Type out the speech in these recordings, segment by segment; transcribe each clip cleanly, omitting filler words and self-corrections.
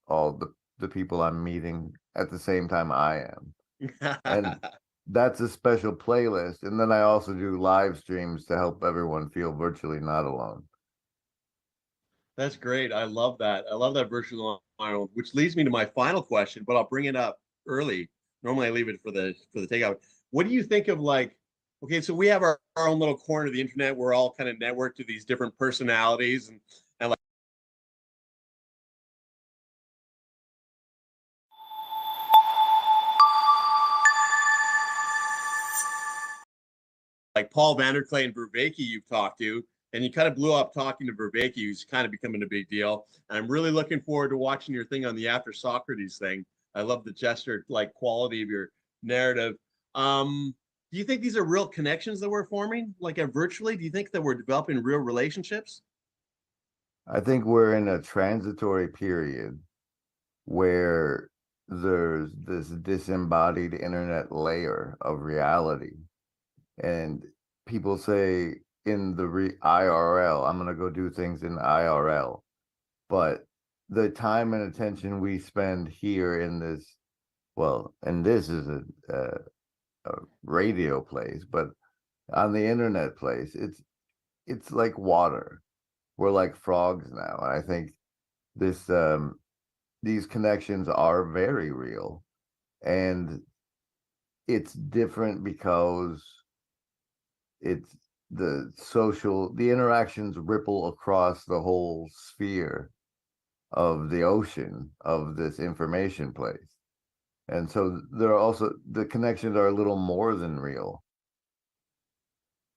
all the people I'm meeting at the same time I am. And that's a special playlist. And then I also do live streams to help everyone feel virtually not alone. That's great. I love that. I love that virtual Arnold, which leads me to my final question, but I'll bring it up early. Normally I leave it for the takeout. What do you think of like, okay, so we have our own little corner of the internet. We're all kind of networked to these different personalities and like Paul Vanderklay and Vervaeke you've talked to, and you kind of blew up talking to Vervaeke, who's kind of becoming a big deal. And I'm really looking forward to watching your thing on the After Socrates thing. I love the gesture like quality of your narrative. Do you think these are real connections that we're forming, like virtually? Do you think that we're developing real relationships? I think we're in a transitory period where there's this disembodied internet layer of reality. And people say in the IRL, I'm going to go do things in IRL. But the time and attention we spend here in this, well, and this is a radio place, but on the internet place, it's like water. We're like frogs now. And I think this these connections are very real. And it's different because it's the interactions ripple across the whole sphere of the ocean of this information place. And so there are also the connections are a little more than real.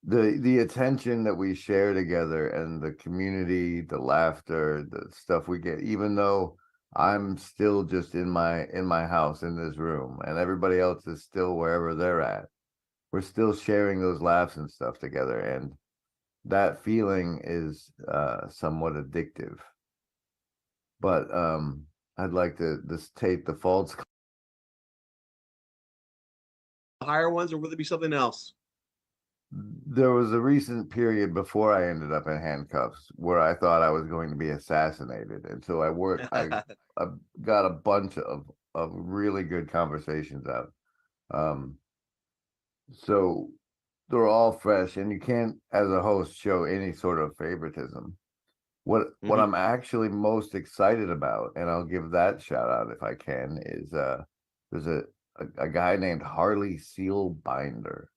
The attention that we share together and the community, the laughter, the stuff we get, even though I'm still just in my house in this room and everybody else is still wherever they're at, we're still sharing those laughs and stuff together, and that feeling is somewhat addictive. But I'd like to just take the false. Higher ones, or would it be something else? There was a recent period before I ended up in handcuffs where I thought I was going to be assassinated, and so I got a bunch of really good conversations out. Um, so they're all fresh, and you can't, as a host, show any sort of favoritism. What Mhm. I'm actually most excited about, and I'll give that shout out if I can, is there's a guy named Harley Sealbinder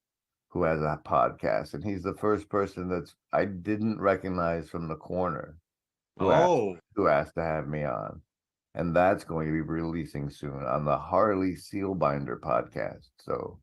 who has a podcast, and he's the first person that's I didn't recognize from the corner Oh, who asked to have me on. And that's going to be releasing soon on the Harley Sealbinder podcast. So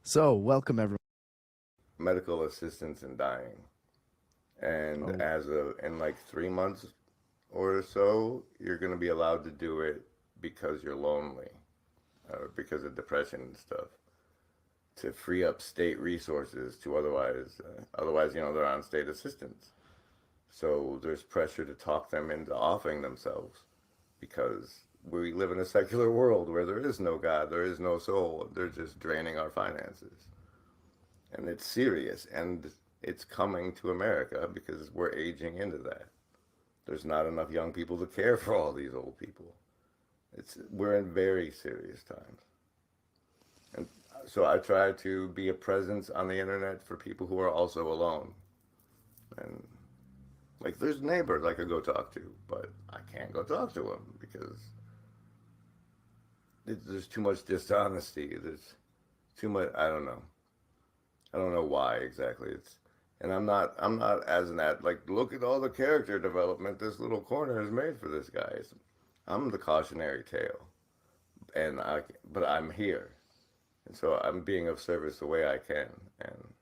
So, welcome everyone. medical assistance in dying. And Oh, in like 3 months or so, you're going to be allowed to do it because you're lonely, because of depression and stuff, to free up state resources to otherwise, they're on state assistance. So there's pressure to talk them into offing themselves because we live in a secular world where there is no God, there is no soul. They're just draining our finances. And it's serious. And it's coming to America because we're aging into that. There's not enough young people to care for all these old people. We're in very serious times. And so I try to be a presence on the internet for people who are also alone. And like there's neighbors I could go talk to, but I can't go talk to them because there's too much dishonesty. There's too much. I don't know. I don't know why exactly. And I'm not as an ad like look at all the character development this little corner has made for this guy. I'm the cautionary tale, but I'm here, and so I'm being of service the way I can. And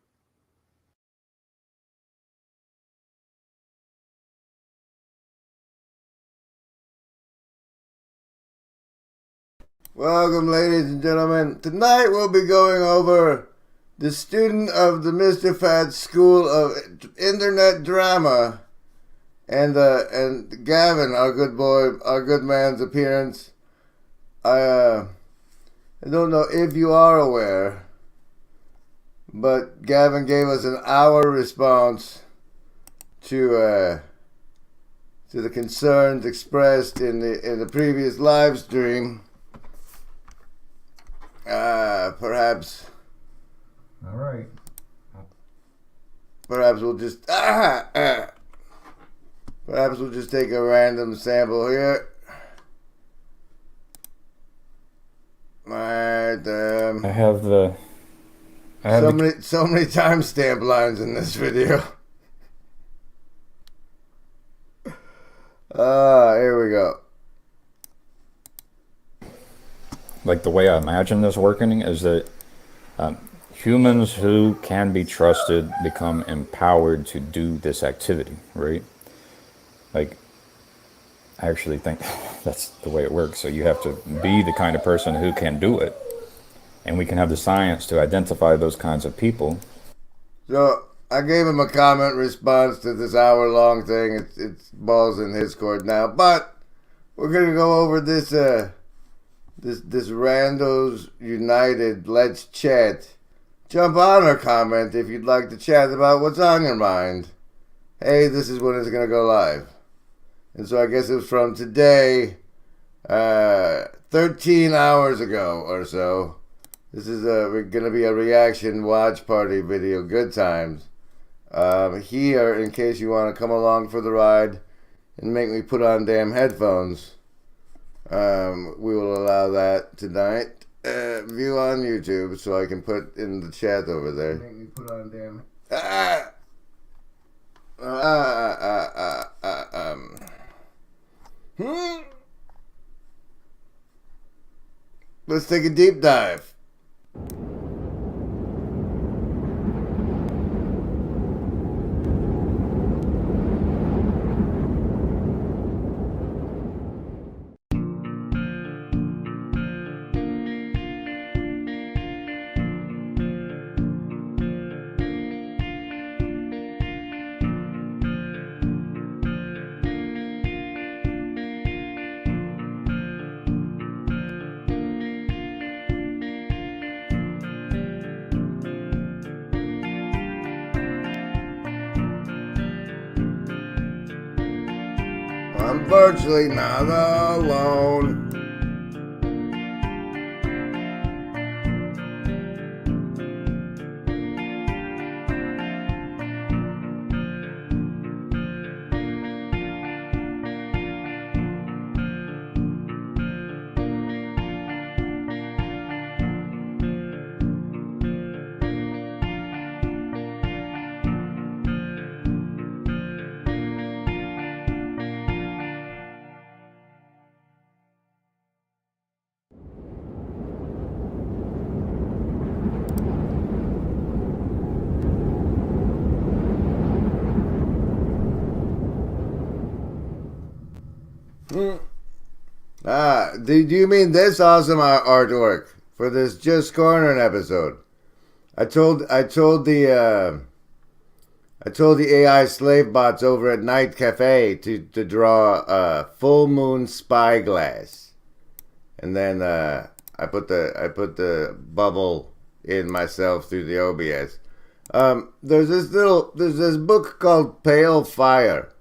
welcome, ladies and gentlemen. Tonight we'll be going over the student of the Mr. Fat School of Internet Drama, and Gavin, our good boy, our good man's appearance. I don't know if you are aware, but Gavin gave us an hour response to the concerns expressed in the previous live stream. Perhaps. All right. Perhaps we'll just perhaps we'll just take a random sample here. Alright, I have so many timestamp lines in this video. Here we go. Like the way I imagine this working is that humans who can be trusted become empowered to do this activity, right? Like, I actually think that's the way it works. So you have to be the kind of person who can do it. And we can have the science to identify those kinds of people. So I gave him a comment response to this hour-long thing. It's balls in his court now. But we're going to go over this this Randos United Let's Chat. Jump on or comment if you'd like to chat about what's on your mind. Hey, this is when it's going to go live. And so I guess it was from today, 13 hours ago or so. This is going to be a reaction watch party video. Good times. Here, in case you want to come along for the ride and make me put on damn headphones, we will allow that tonight. View on YouTube so I can put in the chat over there. Make me put on damn... Let's take a deep dive. I'm virtually not alone. Do you mean this awesome artwork for this Just Cornered episode? I told the AI slave bots over at Night Cafe to draw a full moon spyglass, and then I put the bubble in myself through the OBS. There's this book called Pale Fire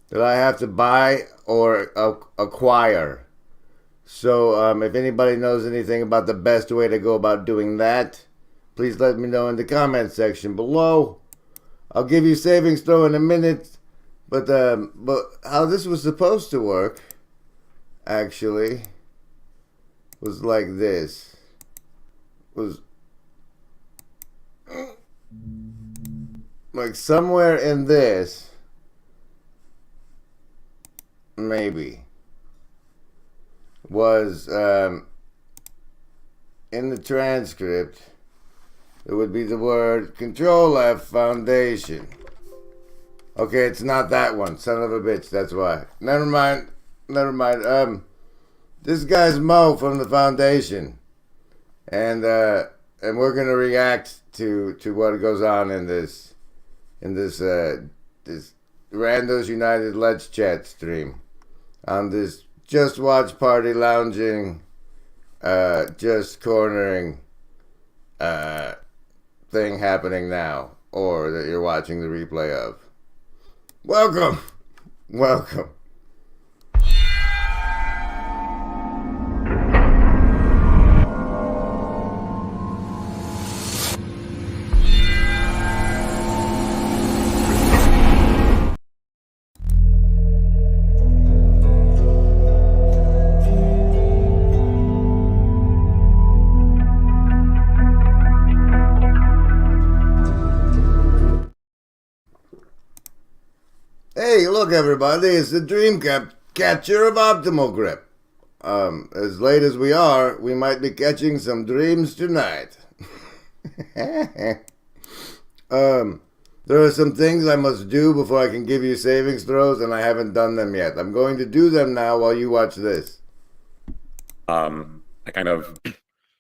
that I have to buy or acquire. So if anybody knows anything about the best way to go about doing that, please let me know in the comment section below. I'll give you savings throw in a minute, but how this was supposed to work actually was like this. Was like somewhere in this, maybe, was in the transcript, it would be the word Control F Foundation. Okay, it's not that one. Son of a bitch, that's why. Never mind. This guy's Mo from the Foundation. And and we're gonna react to what goes on in this this Randos United Let's Chat stream on this Just Watch Party lounging, just cornering thing happening now, or that you're watching the replay of. Welcome. Hey, look everybody, it's the Dream Catcher of Optimal Grip. As late as we are, we might be catching some dreams tonight. There are some things I must do before I can give you savings throws, and I haven't done them yet. I'm going to do them now while you watch this. I kind of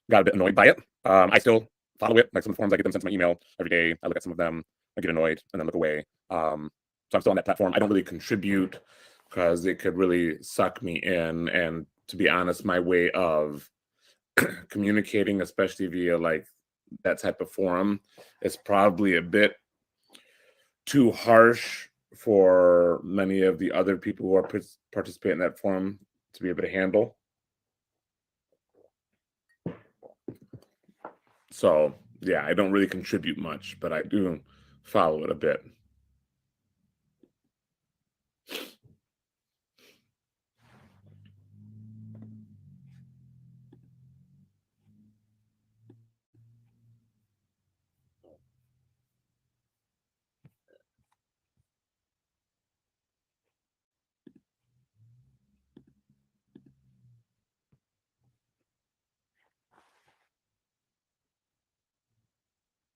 got a bit annoyed by it. I still follow it. Like some forms, I get them sent to my email every day. I look at some of them, I get annoyed, and then look away. So I'm still on that platform. I don't really contribute because it could really suck me in. And to be honest, my way of communicating, especially via like that type of forum, is probably a bit too harsh for many of the other people who are participating in that forum to be able to handle. So yeah, I don't really contribute much, but I do follow it a bit.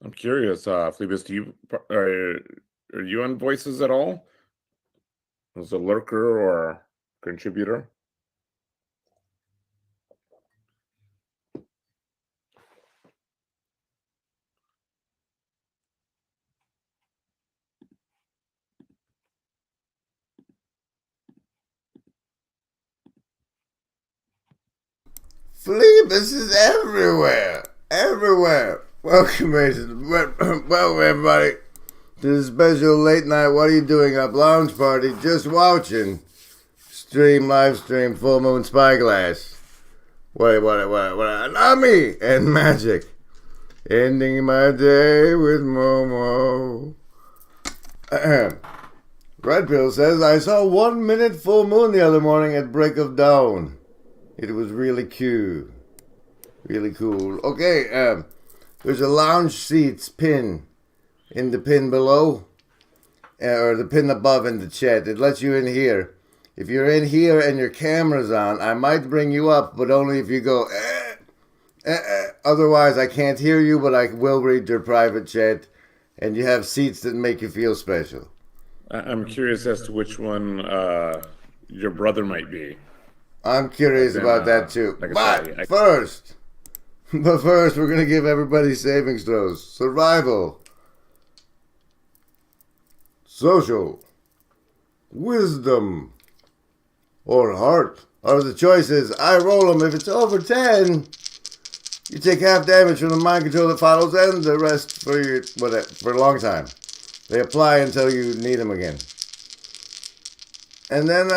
I'm curious, Phoebus, are you on Voices at all? As a lurker or contributor? Phoebus is everywhere. Welcome, everybody, to the special late night. What are you doing up? Lounge party, just watching. Live stream, full moon spyglass. What? Nami and magic. Ending my day with Momo. Red Pill says, I saw 1 minute full moon the other morning at break of dawn. It was really cute. Really cool. Okay, there's a lounge seats pin in the pin below, or the pin above in the chat. It lets you in here. If you're in here and your camera's on, I might bring you up, but only if you go, Otherwise, I can't hear you, but I will read your private chat, and you have seats that make you feel special. I'm curious as to which one your brother might be. I'm curious about that too. But first, we're going to give everybody savings throws. Survival, social, wisdom, or heart are the choices. I roll them. If it's over 10, you take half damage from the mind control that follows, and the rest for for a long time. They apply until you need them again. And then,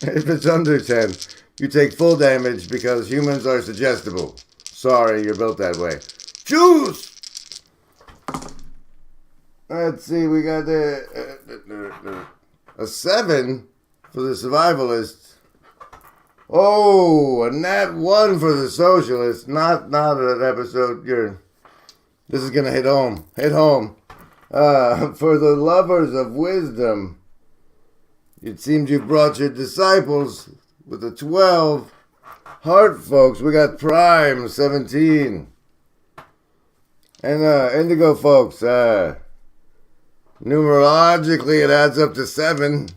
if it's under 10, you take full damage because humans are suggestible. Sorry, you're built that way. Choose! Let's see, we got a 7 for the survivalist. Oh, a nat 1 for the socialist. Not an episode. This is gonna hit home. For the lovers of wisdom, it seems you've brought your disciples with a 12. Heart, folks, we got Prime 17. And Indigo, folks, numerologically it adds up to 7.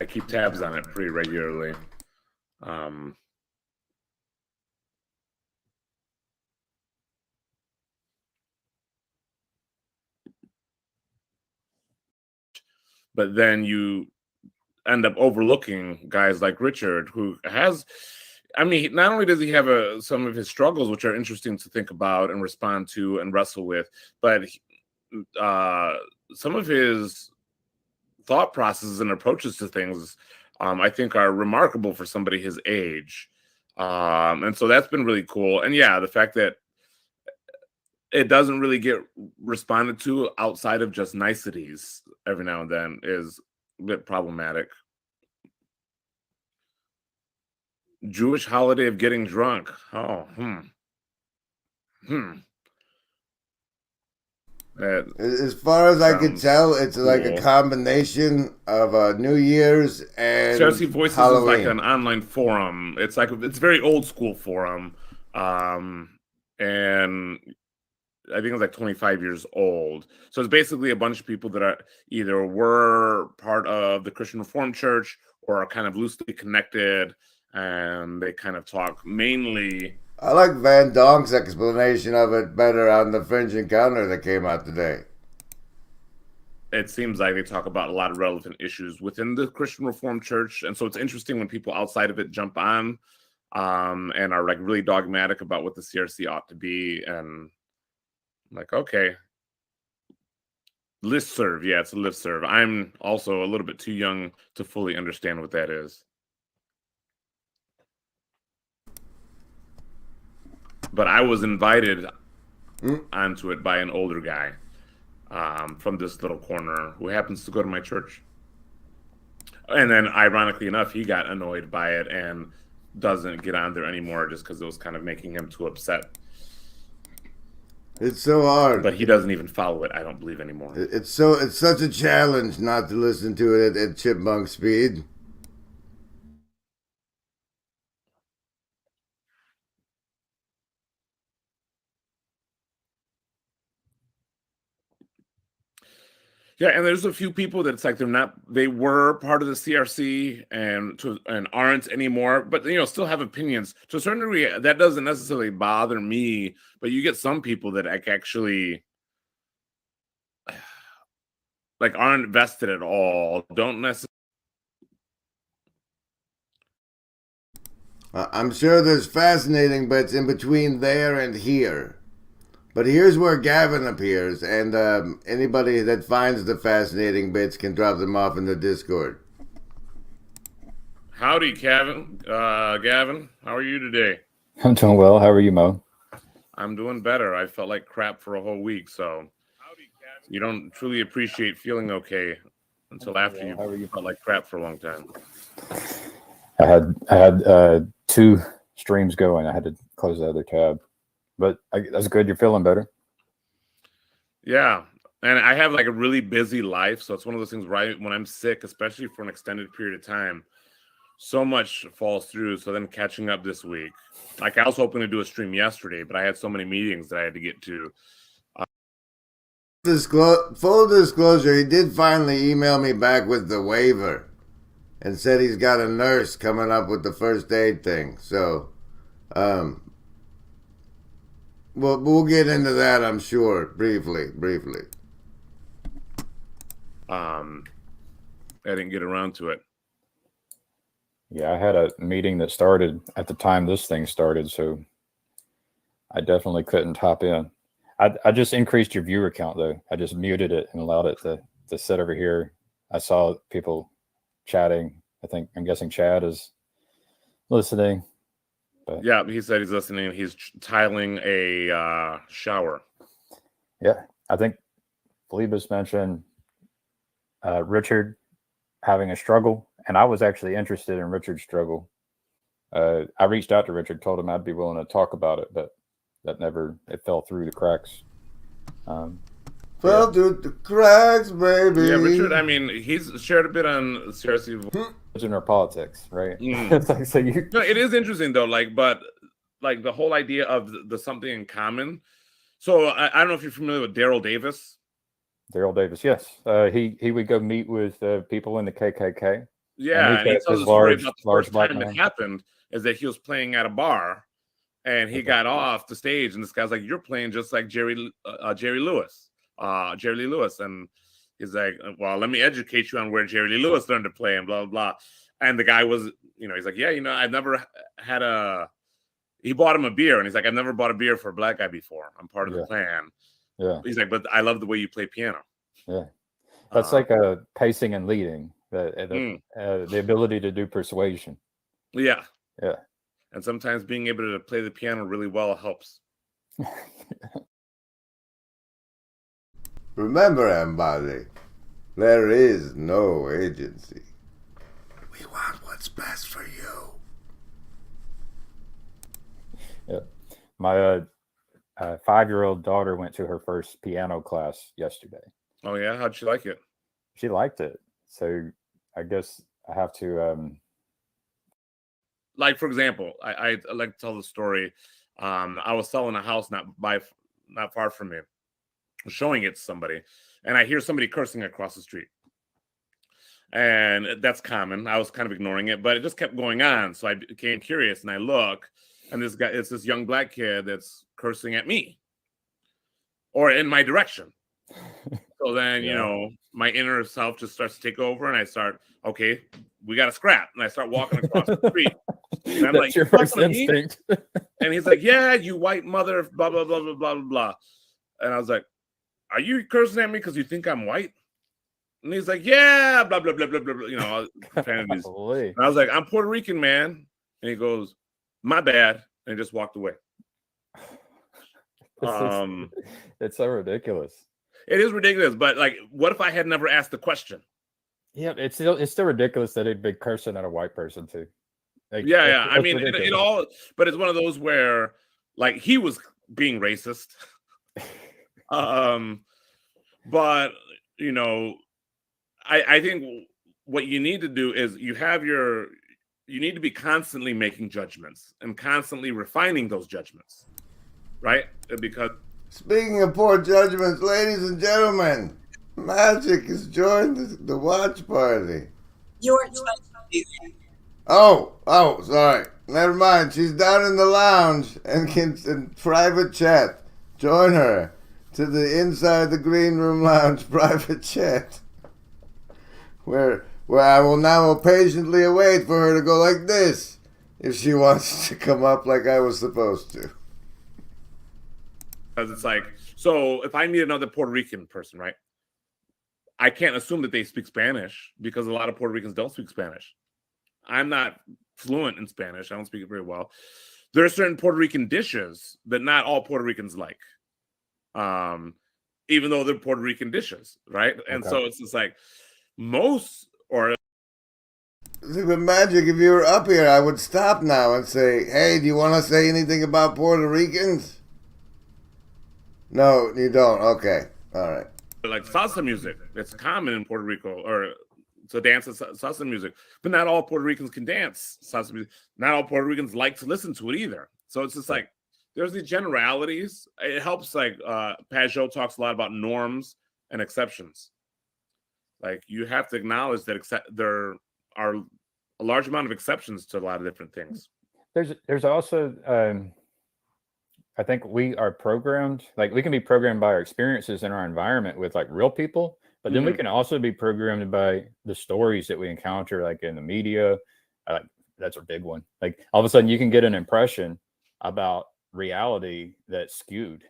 I keep tabs on it pretty regularly. but then you end up overlooking guys like Richard, who has, I mean, not only does he have some of his struggles, which are interesting to think about and respond to and wrestle with, but some of his thought processes and approaches to things, I think, are remarkable for somebody his age. And so that's been really cool. And yeah, the fact that it doesn't really get responded to outside of just niceties every now and then is a bit problematic. Jewish holiday of getting drunk. Oh, As far as I can sounds tell, it's like a cool. combination of New Year's and CRC Voices Halloween. is like an online forum. It's a very old school forum, and I think it's like 25 years old. So it's basically a bunch of people that are either were part of the Christian Reformed Church or are kind of loosely connected, and they kind of talk mainly. I like Van Donk's explanation of it better on the Fringe Encounter that came out today. It seems like they talk about a lot of relevant issues within the Christian Reformed Church, and so it's interesting when people outside of it jump on and are like really dogmatic about what the CRC ought to be, and like, okay, listserv, yeah, it's a listserv. I'm also a little bit too young to fully understand what that is. But I was invited onto it by an older guy from this little corner who happens to go to my church. And then, ironically enough, he got annoyed by it and doesn't get on there anymore just because it was kind of making him too upset. It's so hard. But he doesn't even follow it, I don't believe, anymore. It's such a challenge not to listen to it at chipmunk speed. Yeah, and there's a few people that it's like they were part of the CRC and aren't anymore, but still have opinions. To a certain degree, that doesn't necessarily bother me, but you get some people that actually like aren't vested at all, don't necessarily. I'm sure there's fascinating bits in between there and here. But here's where Gavin appears, and anybody that finds the fascinating bits can drop them off in the Discord. Howdy, Gavin. Gavin, how are you today? I'm doing well. How are you, Mo? I'm doing better. I felt like crap for a whole week, so you don't truly appreciate feeling okay until after you felt like crap for a long time. I had 2 streams going. I had to close the other tab. But that's good. You're feeling better. Yeah. And I have like a really busy life. So it's one of those things where when I'm sick, especially for an extended period of time, so much falls through. So then catching up this week. Like I was hoping to do a stream yesterday, but I had so many meetings that I had to get to. Full disclosure, he did finally email me back with the waiver and said he's got a nurse coming up with the first aid thing. So, we'll get into that, I'm sure, briefly. I didn't get around to it. Yeah, I had a meeting that started at the time this thing started, so I definitely couldn't hop in. I just increased your viewer count, though. I just muted it and allowed it to sit over here. I saw people chatting. I'm guessing Chad is listening. But yeah, he said he's listening. He's tiling a shower. Yeah, I think Phlebas mentioned Richard having a struggle, and I was actually interested in Richard's struggle. I reached out to Richard, told him I'd be willing to talk about it, but it fell through the cracks. Fell through the cracks, baby. Yeah, Richard, I mean, he's shared a bit on CRC. Religion or politics, right? It's like, so no, it is interesting though, but the whole idea of the something in common. So I don't know if you're familiar with Daryl Davis. Daryl Davis, yes. He would go meet with people in the KKK. Yeah, and he tells a story about the first time it happened is that he was playing at a bar, and he got off the stage, and this guy's like, "You're playing just like Jerry Lee Lewis," and He's like, well, let me educate you on where Jerry Lee Lewis learned to play and blah, blah, blah. And the guy was, he's like, yeah, I've never had he bought him a beer. And he's like, I've never bought a beer for a black guy before. I'm part of the clan. Yeah. He's like, but I love the way you play piano. Yeah. That's like pacing and leading, the ability to do persuasion. Yeah. Yeah. And sometimes being able to play the piano really well helps. Remember, everybody, there is no agency. We want what's best for you. Yeah. My 5-year-old daughter went to her first piano class yesterday. Oh, yeah? How'd she like it? She liked it. So I guess I have to... Like, for example, I like to tell the story. I was selling a house not far from me, showing it to somebody, and I hear somebody cursing across the street. And that's common. I was kind of ignoring it, but it just kept going on. So I became curious, and I look, and it's this young black kid that's cursing at me or in my direction. So then, my inner self just starts to take over, and I start, okay, we got to scrap. And I start walking across the street. And I'm That's like, your first instinct. And he's like, yeah, you white mother, blah, blah, blah, blah, blah, blah, blah. And I was like, are you cursing at me because you think I'm white? And he's like, yeah, blah, blah, blah, blah, blah, blah. Profanities. And I was like, I'm Puerto Rican, man. And he goes, my bad. And he just walked away. It's so ridiculous. It is ridiculous. But like, what if I had never asked the question? Yeah, it's still ridiculous that he'd be cursing at a white person too. Like, yeah. I mean, it all, but it's one of those where like he was being racist. But I think what you need to do is you need to be constantly making judgments and constantly refining those judgments, right? Because speaking of poor judgments, ladies and gentlemen, Magic has joined the watch party. Oh, sorry. Never mind. She's down in the lounge and can in private chat. Join her to the inside the green room lounge private chat, where I will now patiently await for her to go like this if she wants to come up like I was supposed to. Because it's like, so if I meet another Puerto Rican person, right? I can't assume that they speak Spanish because a lot of Puerto Ricans don't speak Spanish. I'm not fluent in Spanish. I don't speak it very well. There are certain Puerto Rican dishes that not all Puerto Ricans like, even though they're Puerto Rican dishes, right? And so it's just like most or. See, but Magic, if you were up here, I would stop now and say, hey, do you want to say anything about Puerto Ricans? No, you don't. Okay. All right. Like salsa music, it's common in Puerto Rico, or to dance to salsa music, but not all Puerto Ricans can dance salsa music. Not all Puerto Ricans like to listen to it either. So it's just like there's these generalities. It helps. Like Pajot talks a lot about norms and exceptions. Like you have to acknowledge that there are a large amount of exceptions to a lot of different things. There's also I think we are programmed, like we can be programmed by our experiences in our environment with like real people, but then we can also be programmed by the stories that we encounter, like in the media. That's a big one. Like all of a sudden you can get an impression about reality that's skewed.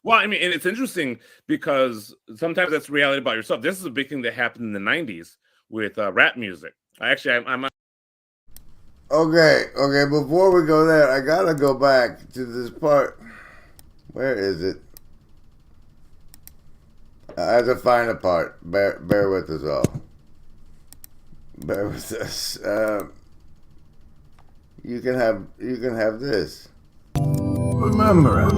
Well, I mean, and it's interesting because sometimes that's reality about yourself. This is a big thing that happened in the 90s with rap music. I'm Okay, before we go there, I gotta go back to this part. Where is it? I have to find a part. Bear with us all. Bear with us. You can have this. Remember it.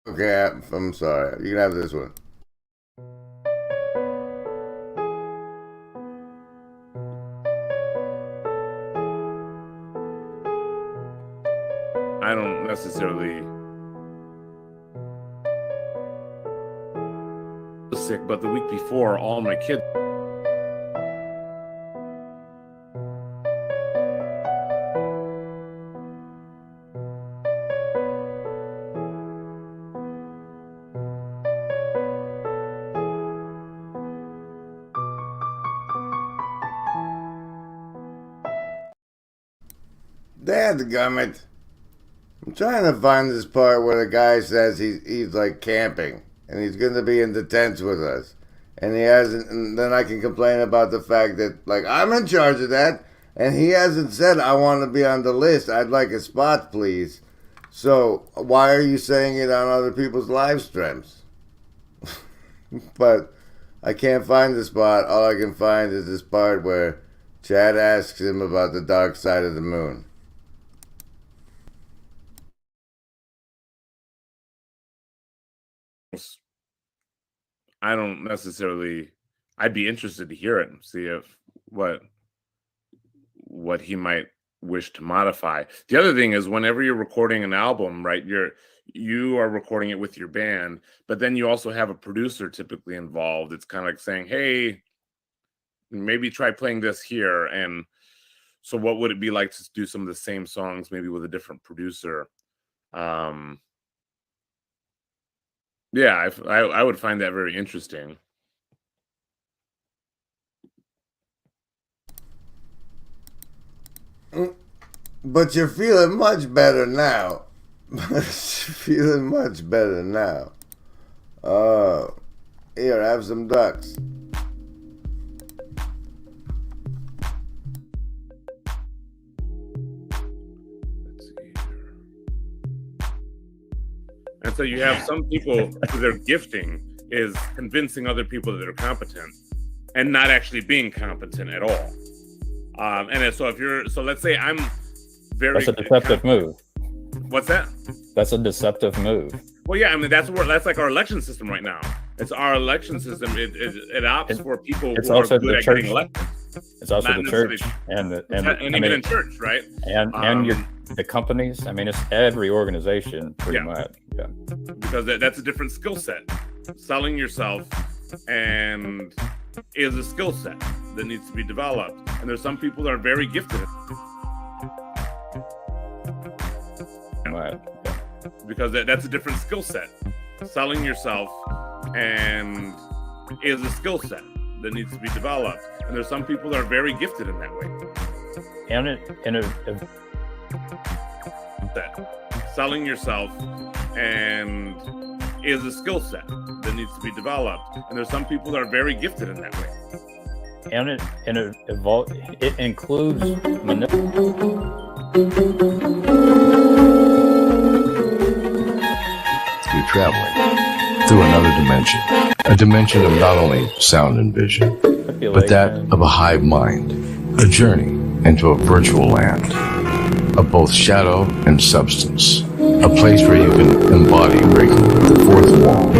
Okay, I'm sorry. You can have this one. I don't necessarily was sick, but the week before, all my kids. Dadgummit. I'm trying to find this part where the guy says he's like camping and he's going to be in the tents with us. And he hasn't, and then I can complain about the fact that, like, I'm in charge of that, and he hasn't said, I want to be on the list. I'd like a spot, please. So, why are you saying it on other people's live streams? But I can't find the spot. All I can find is this part where Chad asks him about the dark side of the moon. I don't necessarily. I'd be interested to hear it and see if what he might wish to modify. The other thing is, whenever you're recording an album, right, you are recording it with your band, but then you also have a producer typically involved. It's kind of like saying, hey, maybe try playing this here. And so what would it be like to do some of the same songs, maybe with a different producer? Yeah, I would find that very interesting. But you're feeling much better now. Feeling much better now. Here, have some ducks. Let's see here. And so you have some people who their gifting is convincing other people that they're competent and not actually being competent at all. So let's say I'm very. That's a deceptive move. What's that? That's a deceptive move. Well, yeah, I mean that's like our election system right now. It's our election system. It opts for people who are good at getting elected. It's also the church and even in church, right? And the companies. I mean, it's every organization pretty much. Yeah. Because that's a different skill set. Selling yourself and is a skill set that needs to be developed. And there's some people that are very gifted. Right. Because that's a different skill set. Selling yourself and is a skill set that needs to be developed. And there's some people that are very gifted in that way. Selling yourself and is a skill set that needs to be developed. And there's some people that are very gifted in that way. And it includes You're traveling through another dimension, a dimension of not only sound and vision, but that of a hive mind, a journey into a virtual land of both shadow and substance, a place where you can embody breaking the fourth wall,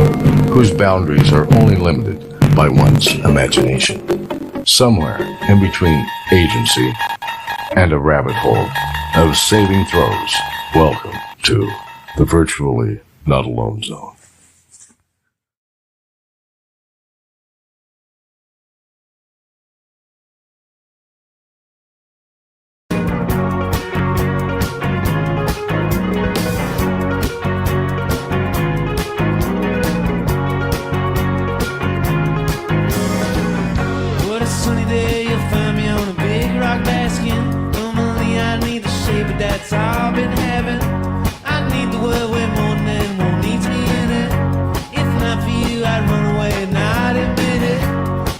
whose boundaries are only limited by one's imagination. Somewhere in between agency and a rabbit hole of saving throws, welcome to the Virtually Not Alone Zone. What a sunny day, you'll find me on a big rock basket. Normally I need the shade, but that's all I've been having. I need the world way more than anyone needs me in it. If not for you, I'd run away and not admit it.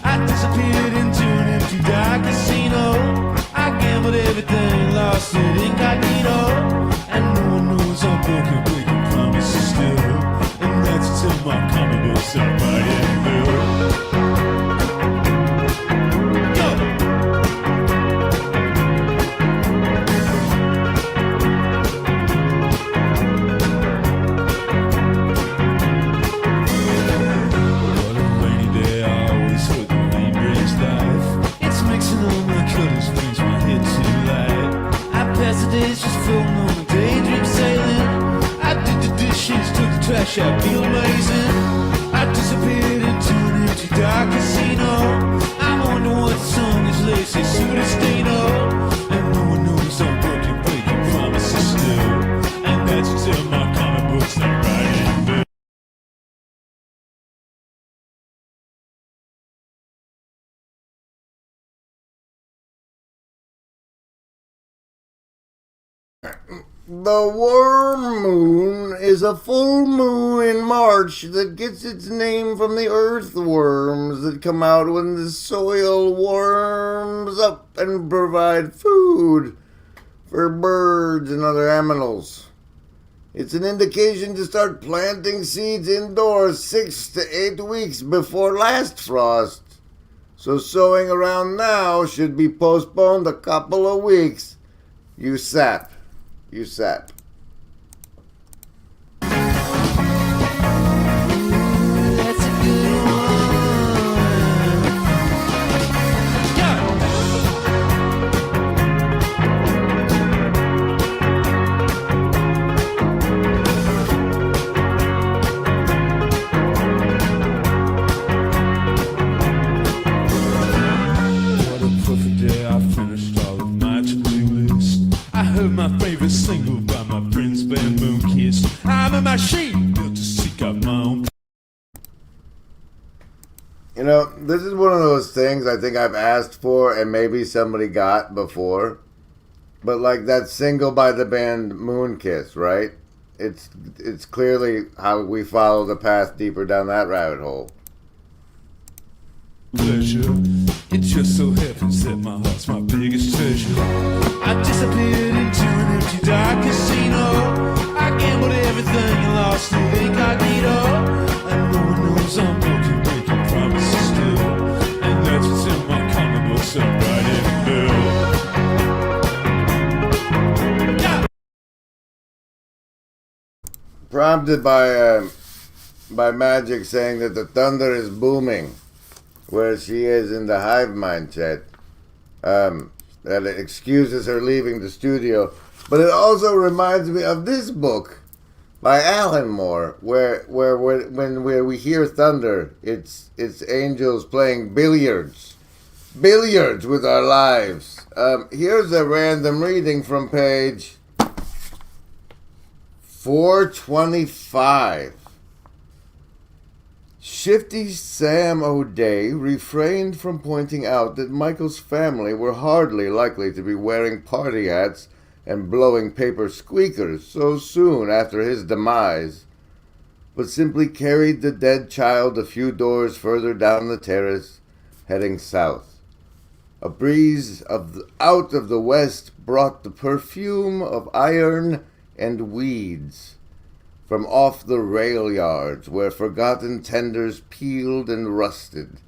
I disappeared into an empty dark casino. I gambled everything, lost it incognito. And no one knows I'm broken, breaking promises still. And that's till my comic books are right in the trash out, feel amazing. I disappeared into an empty dark casino. I wonder what song is Lacy Sudestino. And no one knows I'm broken, breaking promises still. And that's until my comic books are writing. The worm moon is a full moon in March that gets its name from the earthworms that come out when the soil warms up and provide food for birds and other animals. It's an indication to start planting seeds indoors 6 to 8 weeks before last frost. So sowing around now should be postponed a couple of weeks. You sap. You sap. That's a good one. Go! What a perfect day, I finished all of my to-do list. I heard my favorite single by my Prince Band Moon Kiss. I'm in my sheet, built to seek out my own. You know, this is one of those things I think I've asked for and maybe somebody got before. But like that single by the band Moonkiss, right? It's clearly how we follow the path deeper down that rabbit hole. Pleasure. It just so happens that my heart's my biggest treasure. I disappeared into an empty dark casino. I gambled everything and lost it incognito. And no one knows I'm broken, breaking promises still. And that's what's in my comic books, I'm writing a bill. Yeah. Prompted by Magic saying that the thunder is booming where she is in the hive mind chat. That it excuses her leaving the studio. But it also reminds me of this book by Alan Moore, where when we hear thunder, it's angels playing billiards with our lives. Here's a random reading from page 425. Shifty Sam O'Day refrained from pointing out that Michael's family were hardly likely to be wearing party hats and blowing paper squeakers so soon after his demise, but simply carried the dead child a few doors further down the terrace, heading south. A breeze out of the west brought the perfume of iron and weeds from off the rail yards where forgotten tenders peeled and rusted,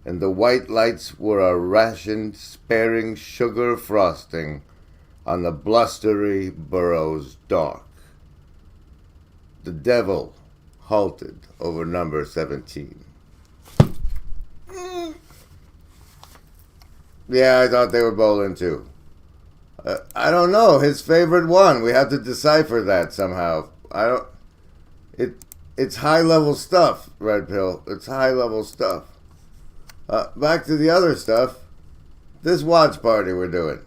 and the white lights were a rationed, sparing sugar frosting on the blustery borough's dark. The devil halted over number 17. Yeah, I thought they were bowling too. I don't know, his favorite one. We have to decipher that somehow. It's high-level stuff, Red Pill. It's high-level stuff. Back to the other stuff. This watch party we're doing.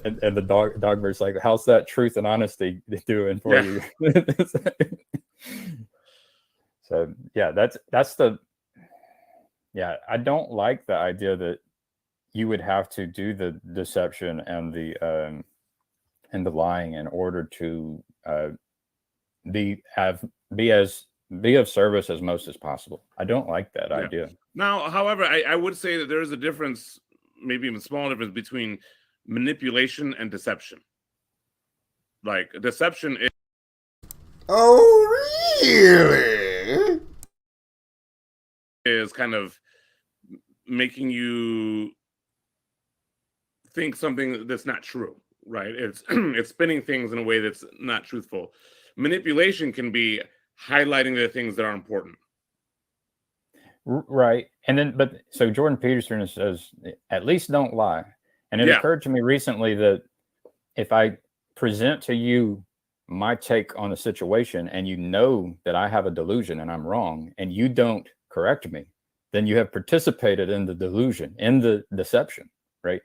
And the dogverse like, how's that truth and honesty doing for you? So yeah, that's the I don't like the idea that you would have to do the deception and the lying in order to be of service as most as possible. I don't like that idea. Now, however, I would say that there is a difference, maybe even small difference, between manipulation and deception. Like deception is really is kind of making you think something that's not true, right? It's it's spinning things in a way that's not truthful. Manipulation can be highlighting the things that are important. Right. And then, but so Jordan Peterson says, at least don't lie. And it occurred to me recently that if I present to you my take on the situation and you know that I have a delusion and I'm wrong and you don't correct me, then you have participated in the delusion, in the deception, right?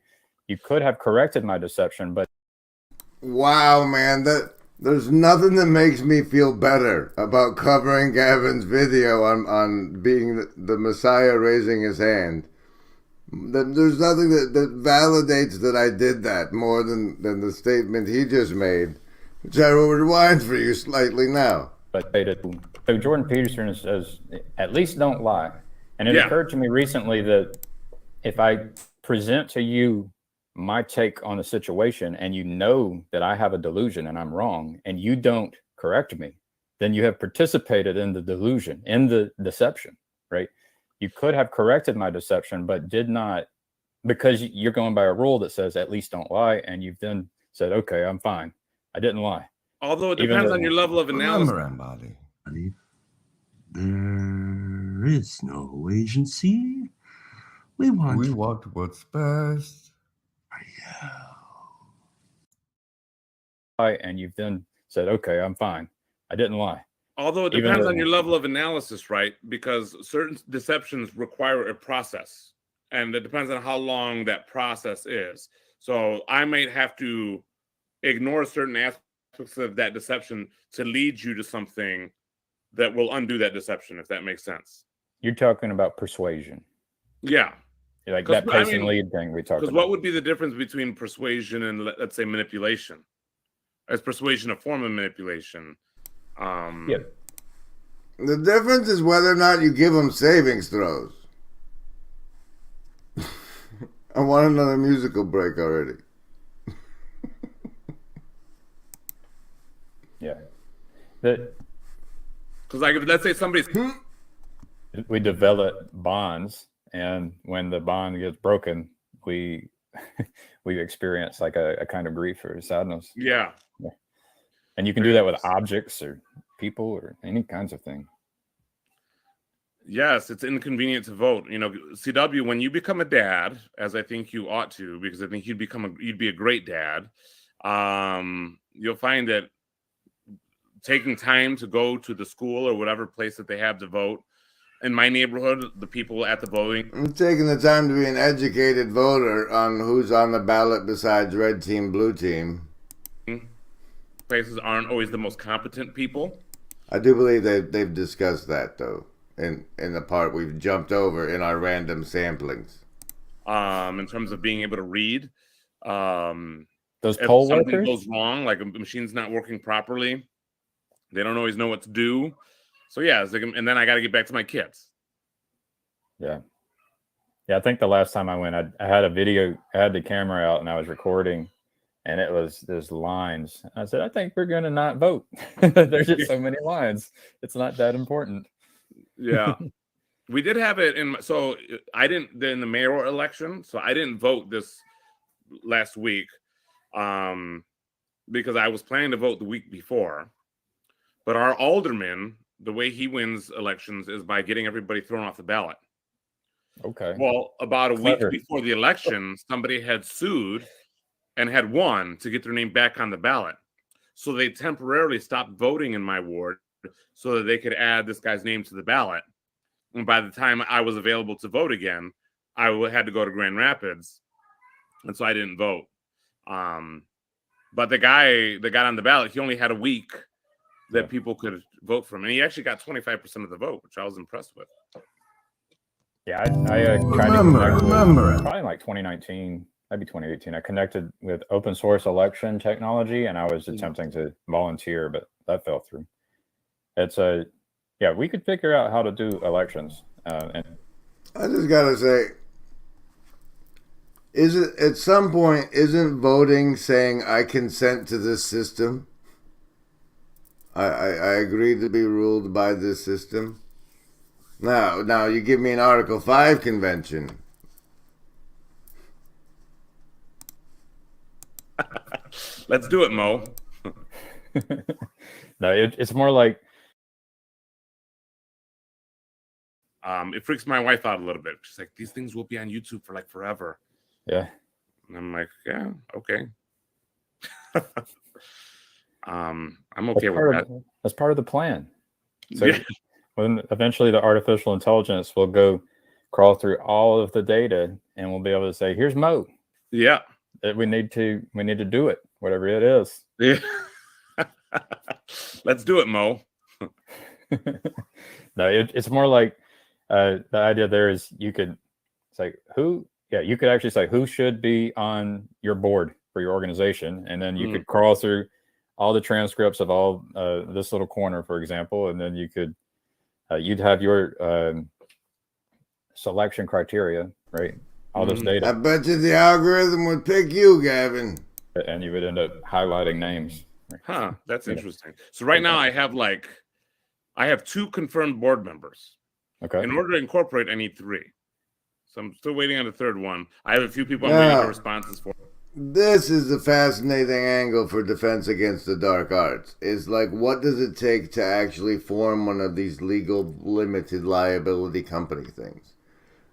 You could have corrected my deception, but wow, man, there's nothing that makes me feel better about covering Gavin's video on being the Messiah raising his hand There's nothing that validates that I did that more than the statement he just made, which I will rewind for you slightly now. But so Jordan Peterson says, at least don't lie. And it Yeah. occurred to me recently that if I present to you my take on a situation and you know that I have a delusion and I'm wrong and you don't correct me, then you have participated in the delusion, in the deception, right? You could have corrected my deception, but did not, because you're going by a rule that says at least don't lie. And you've then said, okay, I'm fine. I didn't lie. Although it Even depends though- on your level of analysis. Remember, Embody. There is no agency. We want what's best. And you've then said, okay, I'm fine. I didn't lie. Although it Even depends though- on your level of analysis, right? Because certain deceptions require a process, and it depends on how long that process is. So I might have to ignore certain aspects of that deception to lead you to something that will undo that deception, if that makes sense. You're talking about persuasion. Yeah. Like 'Cause, that I pace and mean, lead thing we talked Because about. what would be the difference between persuasion and, let's say, manipulation? Is persuasion a form of manipulation? Yeah. The difference is whether or not you give them savings throws. I want another musical break already. Yeah. That Because, like, let's say somebody's we develop bonds, and when the bond gets broken, we we experience like a kind of grief or sadness. yeah. And you can do that with objects or people or any kinds of thing. Yes, it's inconvenient to vote. You know, CW, when you become a dad, as I think you ought to, because I think you'd be a great dad. You'll find that taking time to go to the school or whatever place that they have to vote. In my neighborhood, the people at the voting, I'm taking the time to be an educated voter on who's on the ballot besides red team, blue team. places aren't always the most competent people. I do believe they've discussed that, though, in the part we've jumped over in our random samplings. In terms of being able to read. Those If poll something workers? goes wrong, like a machine's not working properly, they don't always know what to do. So yeah, it's like, and then I got to get back to my kids. Yeah. Yeah, I think the last time I went, I had a video, I had the camera out and I was recording, and it was there's lines. I said, I think we're gonna not vote. There's just so many lines. It's not that important. Yeah. We did have it in, so I didn't, in the mayoral election, so I didn't vote this last week because I was planning to vote the week before. But our alderman, the way he wins elections is by getting everybody thrown off the ballot. Okay. Well, about a Clever. week before the election, somebody had sued and had won to get their name back on the ballot. So they temporarily stopped voting in my ward so that they could add this guy's name to the ballot. And by the time I was available to vote again, I had to go to Grand Rapids. And so I didn't vote. But the guy that got on the ballot, he only had a week that people could vote for him. And he actually got 25% of the vote, which I was impressed with. Yeah, I tried to connect with, probably like 2019, maybe 2018. I connected with open source election technology, and I was attempting to volunteer, but that fell through. It's yeah, we could figure out how to do elections. And I just gotta say, is it at some point isn't voting saying I consent to this system? I agree to be ruled by this system. Now you give me an Article 5 convention. Let's do it, Mo. no, it's more like it freaks my wife out a little bit. She's like, these things will be on YouTube for like forever. Yeah. And I'm like, yeah, okay. I'm okay with that. That's part of the plan. So Yeah. when eventually the artificial intelligence will go crawl through all of the data, and we'll be able to say, here's Mo. Yeah. We need to do it, whatever it is. Yeah. Let's do it, Mo. No, it's more like the idea there is you could, it's like, who yeah, you could actually say who should be on your board for your organization, and then you could crawl through all the transcripts of all this little corner, for example, and then you could you'd have your selection criteria, right? All this data. I bet you the algorithm would pick you, Gavin. And you would end up highlighting names. Huh, that's interesting. So right now I have 2 confirmed board members. Okay. In order to incorporate, I need 3. So I'm still waiting on the 3rd one. I have a few people I'm waiting for responses for. This is the fascinating angle for Defense Against the Dark Arts. Is like, what does it take to actually form one of these legal limited liability company things?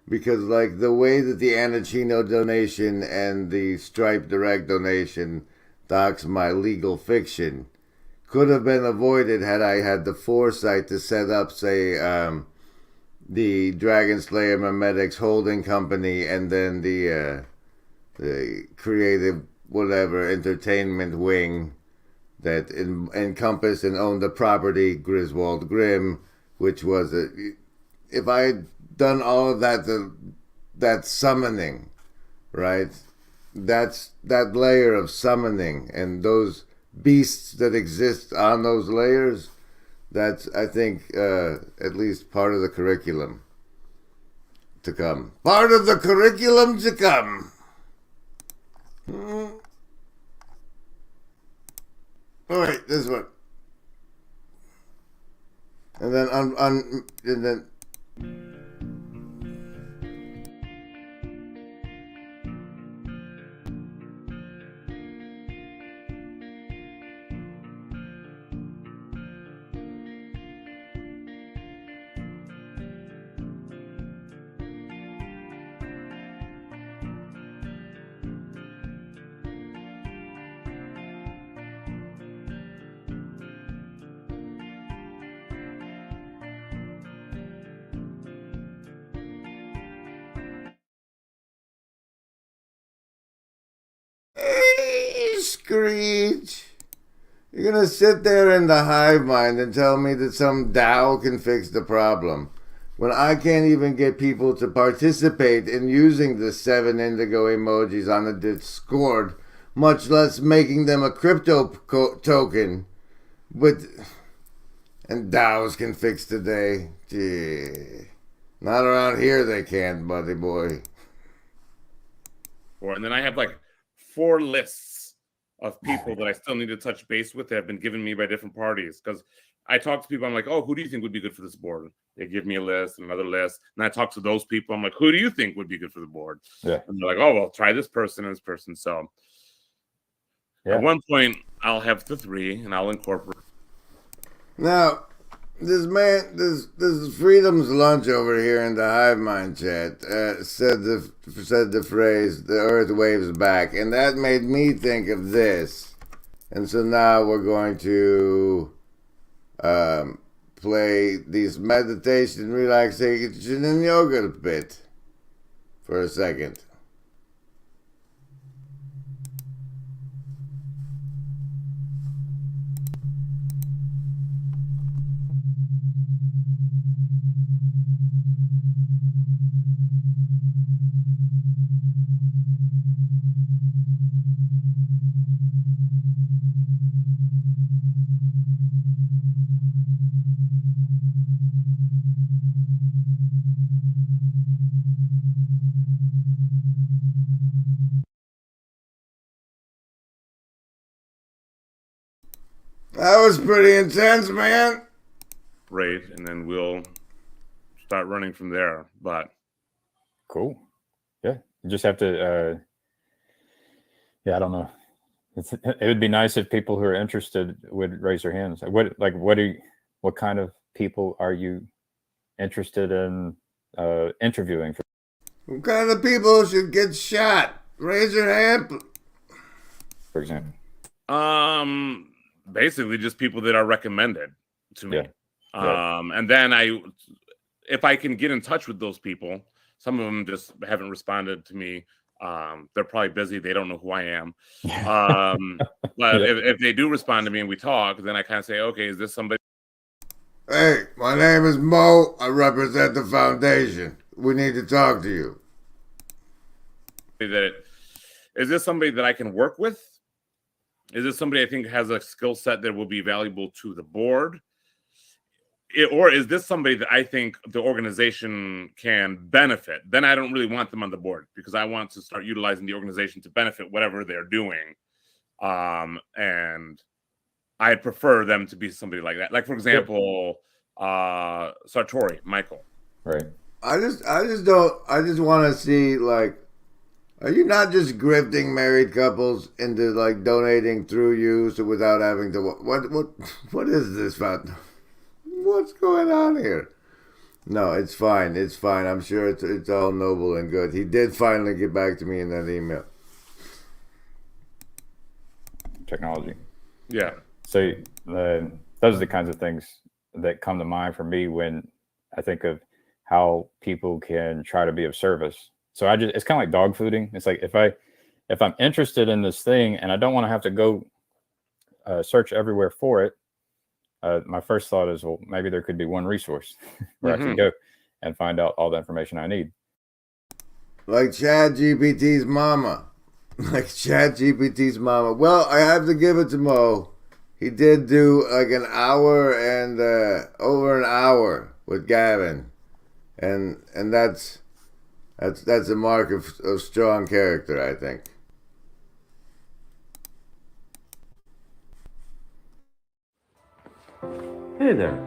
Because, like, the way that the CHINO donation and the Stripe Direct donation docs my legal fiction could have been avoided had I had the foresight to set up, say, the Dragon Slayer Memetics holding company and then the creative whatever entertainment wing that encompassed and owned the property Griswold Grimm, which was if I had done all of that summoning, right? That's that layer of summoning and those beasts that exist on those layers. That's, I think, at least part of the curriculum to come. Part of the curriculum to come. All right, this one. And then and then. Hey, Screech. You're gonna sit there in the hive mind and tell me that some DAO can fix the problem when I can't even get people to participate in using the 7 indigo emojis on the Discord, much less making them a crypto token. And DAOs can fix today. Gee. Not around here they can't, buddy boy. And then I have like 4 lists of people that I still need to touch base with that have been given me by different parties. Because I talk to people, I'm like, oh, who do you think would be good for this board? They give me a list, another list. And I talk to those people. I'm like, who do you think would be good for the board? Yeah. And they're like, oh, well, try this person and this person. So at one point, I'll have the 3 and I'll incorporate. Now, this is Freedom's Lunch over here in the Hive Mind chat said the phrase "the Earth waves back," and that made me think of this. And so now we're going to play these meditation, relaxation, and yoga bit for a second. That was pretty intense, man. Right, and then we'll start running from there. But cool. Yeah, you just have to. I don't know. It would be nice if people who are interested would raise their hands. What kind of people are you interested in interviewing? What kind of people should get shot? Raise your hand, for example. Basically just people that are recommended to me. Yeah. And then if I can get in touch with those people, some of them just haven't responded to me. They're probably busy. They don't know who I am. But if they do respond to me and we talk, then I kind of say, okay, is this somebody? Hey, my name is Mo. I represent the foundation. We need to talk to you. that is this somebody that I can work with? Is this somebody I think has a skill set that will be valuable to the board? Or is this somebody that I think the organization can benefit? Then I don't really want them on the board because I want to start utilizing the organization to benefit whatever they're doing. And I prefer them to be somebody like that. Like, for example, Sartori, Michael. Right. I just want to see, like, are you not just grifting married couples into like donating through you, so without having to what is this about? What's going on here? No, it's fine. It's fine. I'm sure it's all noble and good. He did finally get back to me in that email. Technology. Yeah. So those are the kinds of things that come to mind for me when I think of how people can try to be of service. So it's kind of like dog fooding. It's like if I'm interested in this thing and I don't want to have to go search everywhere for it, my first thought is, well, maybe there could be one resource where I can go and find out all the information I need. Like ChatGPT's mama. Like ChatGPT's mama. Well, I have to give it to Mo. He did do like an hour and over an hour with Gavin. And that's a mark of strong character, I think. Hey there,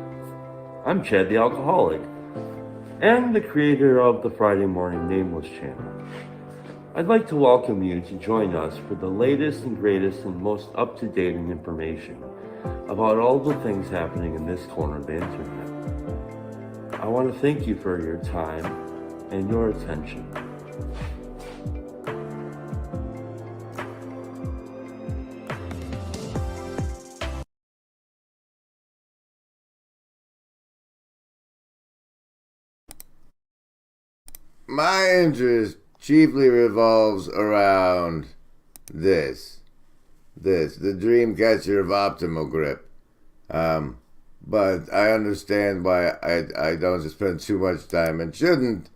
I'm Chad the Alcoholic, and the creator of the Friday Morning Nameless channel. I'd like to welcome you to join us for the latest and greatest and most up-to-date information about all the things happening in this corner of the internet. I want to thank you for your time and your attention. My interest chiefly revolves around the dream catcher of optimal grip. But I understand why I don't spend too much time and shouldn't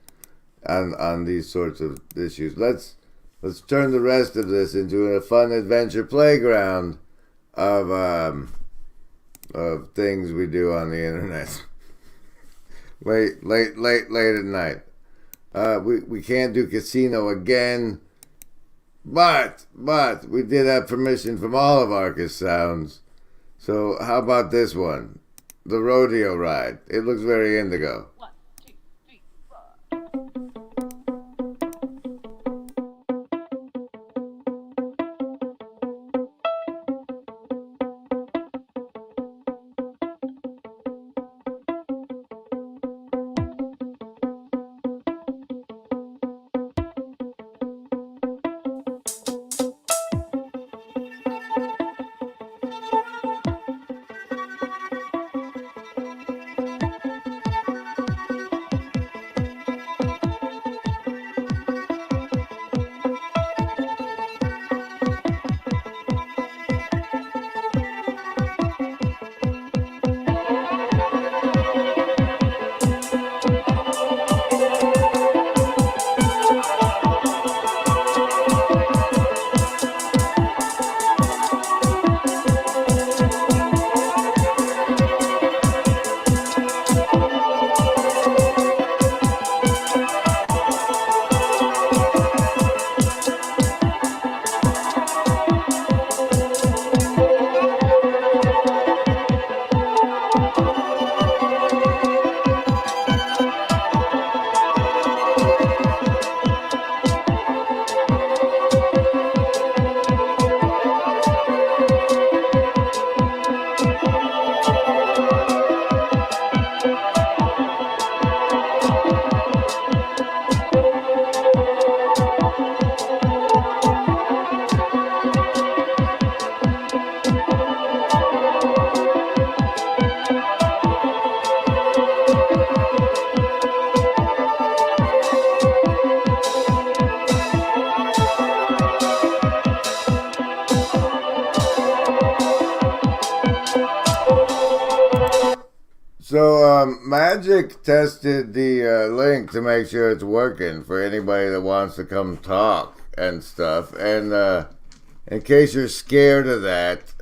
on these sorts of issues. Let's turn the rest of this into a fun adventure playground of things we do on the internet. late at night. We can't do casino again, but we did have permission from all of Arcus Sounds. So how about this one? The rodeo ride. It looks very indigo. So Magic tested the link to make sure it's working for anybody that wants to come talk. and stuff. And in case you're scared of that,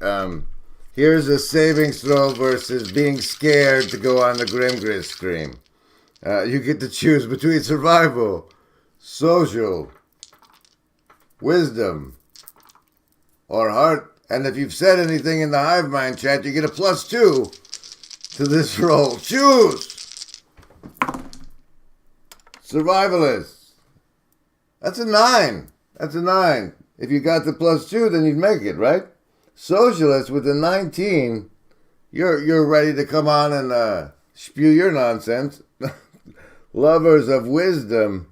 here's a savings throw versus being scared to go on the Grimgris stream. You get to choose between survival, social, wisdom, or heart. And if you've said anything in the Hive Mind chat, you get a +2 to this roll. Choose! Survivalists. That's a 9. That's a 9. If you got the +2, then you'd make it, right? Socialists with a 19, you're ready to come on and spew your nonsense. Lovers of wisdom.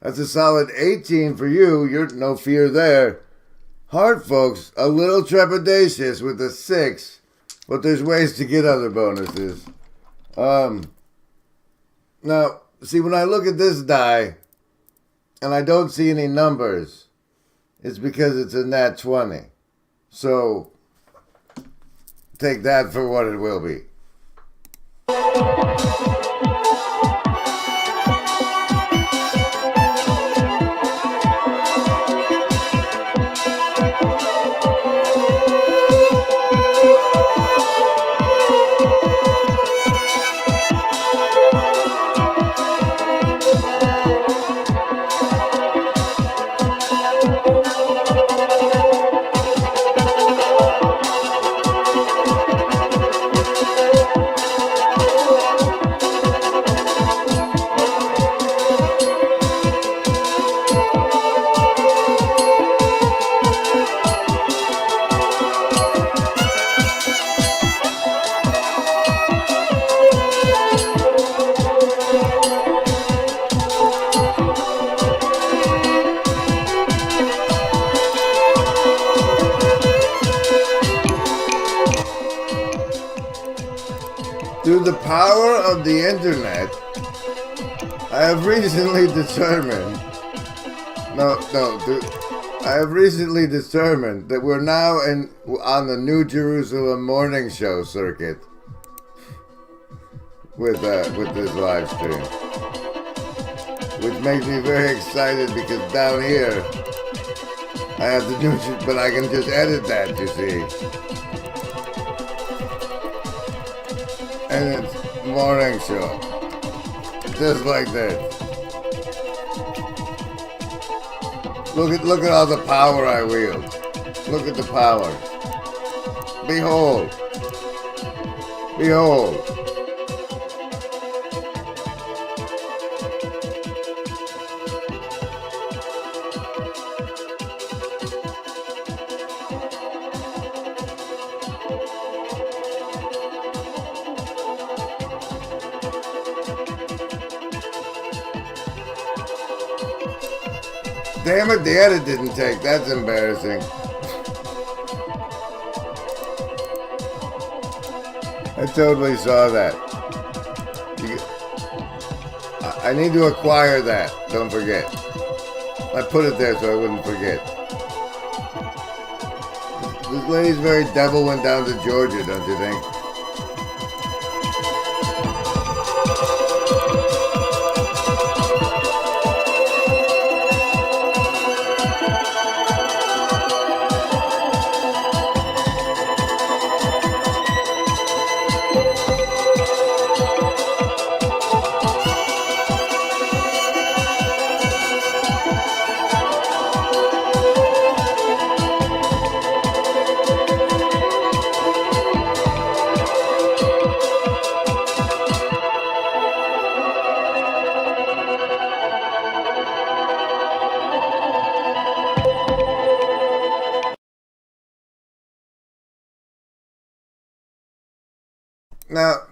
That's a solid 18 for you. You're no fear there. Heart folks, a little trepidatious with a 6, but there's ways to get other bonuses. Now, see, when I look at this die, and I don't see any numbers, it's because it's a nat 20. So, take that for what it will be. Through the power of the internet, I have recently determined, I have recently determined that we're now on the New Jerusalem morning show circuit with this live stream, which makes me very excited because down here I have the new, but I can just edit that, you see. And it's morning show. Just like that. Look at all the power I wield. Look at the power. Behold. Behold. Damn it, the edit didn't take. That's embarrassing. I totally saw that. I need to acquire that. Don't forget. I put it there so I wouldn't forget. This lady's very devil went down to Georgia, don't you think?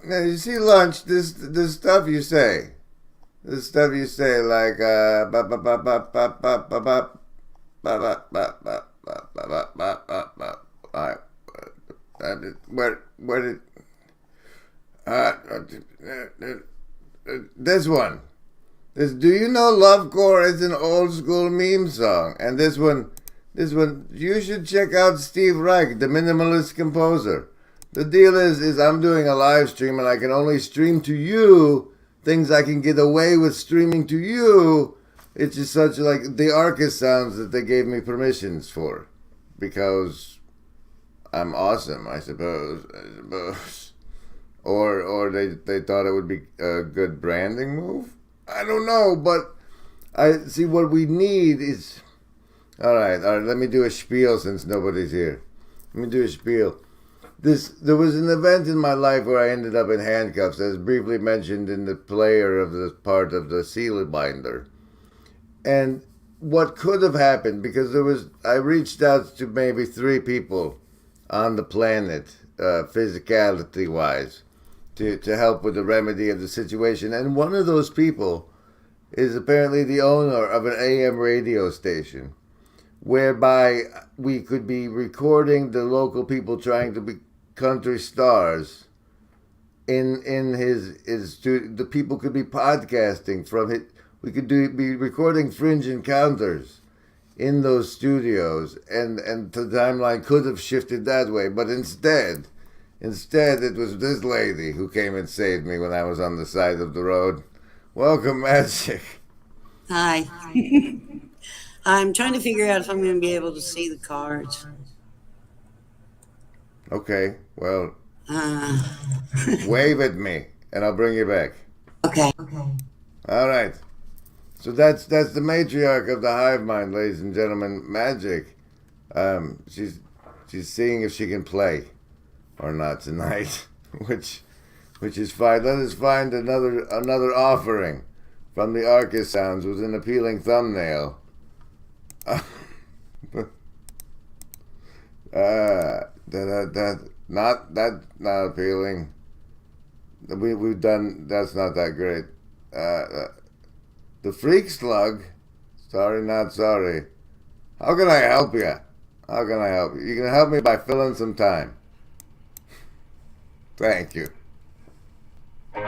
Now you see, Lunch, this stuff you say. This stuff you say, like, this one. This, do you know Lovecore is an old school meme song? And this one, you should check out Steve Reich, the minimalist composer. The deal is I'm doing a live stream and I can only stream to you things I can get away with streaming to you it's just such like the Arcus sounds that they gave me permissions for, because I'm awesome, I suppose. Or they thought it would be a good branding move. I don't know, but I see what we need is. All right. Let me do a spiel since nobody's here. Let me do a spiel. There was an event in my life where I ended up in handcuffs, as briefly mentioned in the player of the part of the seal binder. And what could have happened, because I reached out to maybe 3 people on the planet, physicality-wise, to help with the remedy of the situation. And one of those people is apparently the owner of an AM radio station, whereby we could be recording the local people trying to be country stars in his studio. The people could be podcasting from it. We could be recording Fringe Encounters in those studios, and the timeline could have shifted that way. But instead it was this lady who came and saved me when I was on the side of the road. Welcome, Magic. Hi. I'm trying to figure out if I'm going to be able to see the cards. Okay, well, wave at me, and I'll bring you back. Okay. All right. So that's the matriarch of the hive mind, ladies and gentlemen, Magic. She's seeing if she can play or not tonight, which is fine. Let us find another offering from the Arcus Sounds with an appealing thumbnail. Not appealing. We've done. That's not that great. The Freak Slug. Sorry, not sorry. How can I help you? How can I help you? You can help me by filling some time. Thank you. The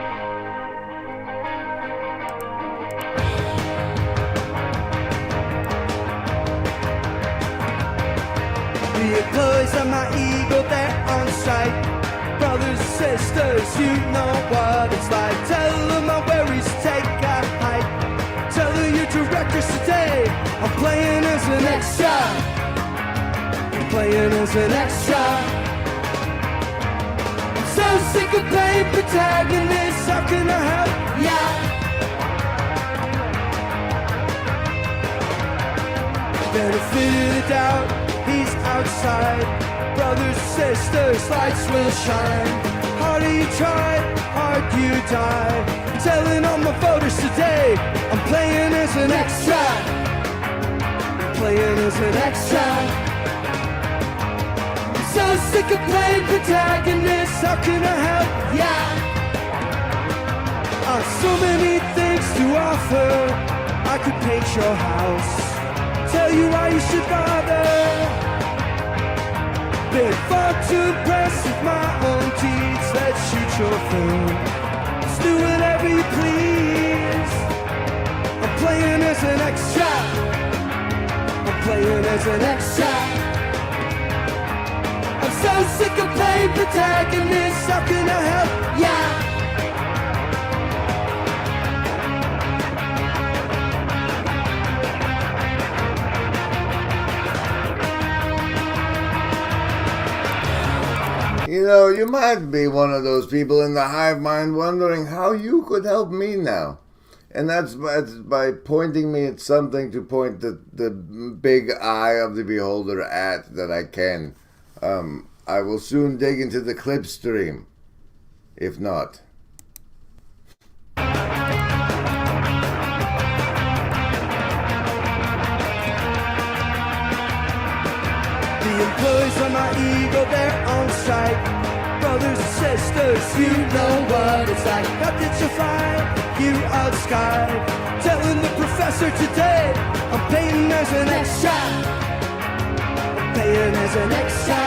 employees of my ego, they're on site. Brothers and sisters, you know what it's like. Tell them my worries take a hike. Tell your directors today, I'm playing as an extra. I'm playing as an extra. I'm so sick of playing protagonist, how can I help? Yeah. Benefit of the doubt, he's outside. Brothers, sisters, lights will shine. Harder you try, hard you die. Telling all my voters today, I'm playing as an extra. I'm playing as an extra. I'm so sick of playing protagonist, how can I help? Yeah. So many things to offer. I could paint your house, tell you why you should bother. Been far too impressed with my own deeds. Let's shoot your film, just do whatever you please. I'm playing as an extra. I'm playing as an extra. I'm so sick of playing protagonist, how can I help? Yeah. You know, you might be one of those people in the hive mind wondering how you could help me now. And that's by pointing me at something to point the big eye of the beholder at that I can. I will soon dig into the clip stream. If not. The employees of my ego, they're on strike. Brothers and sisters, you know what it's like. How did you find you out sky? Telling the professor today, I'm paying as an extra. I'm paying as an extra.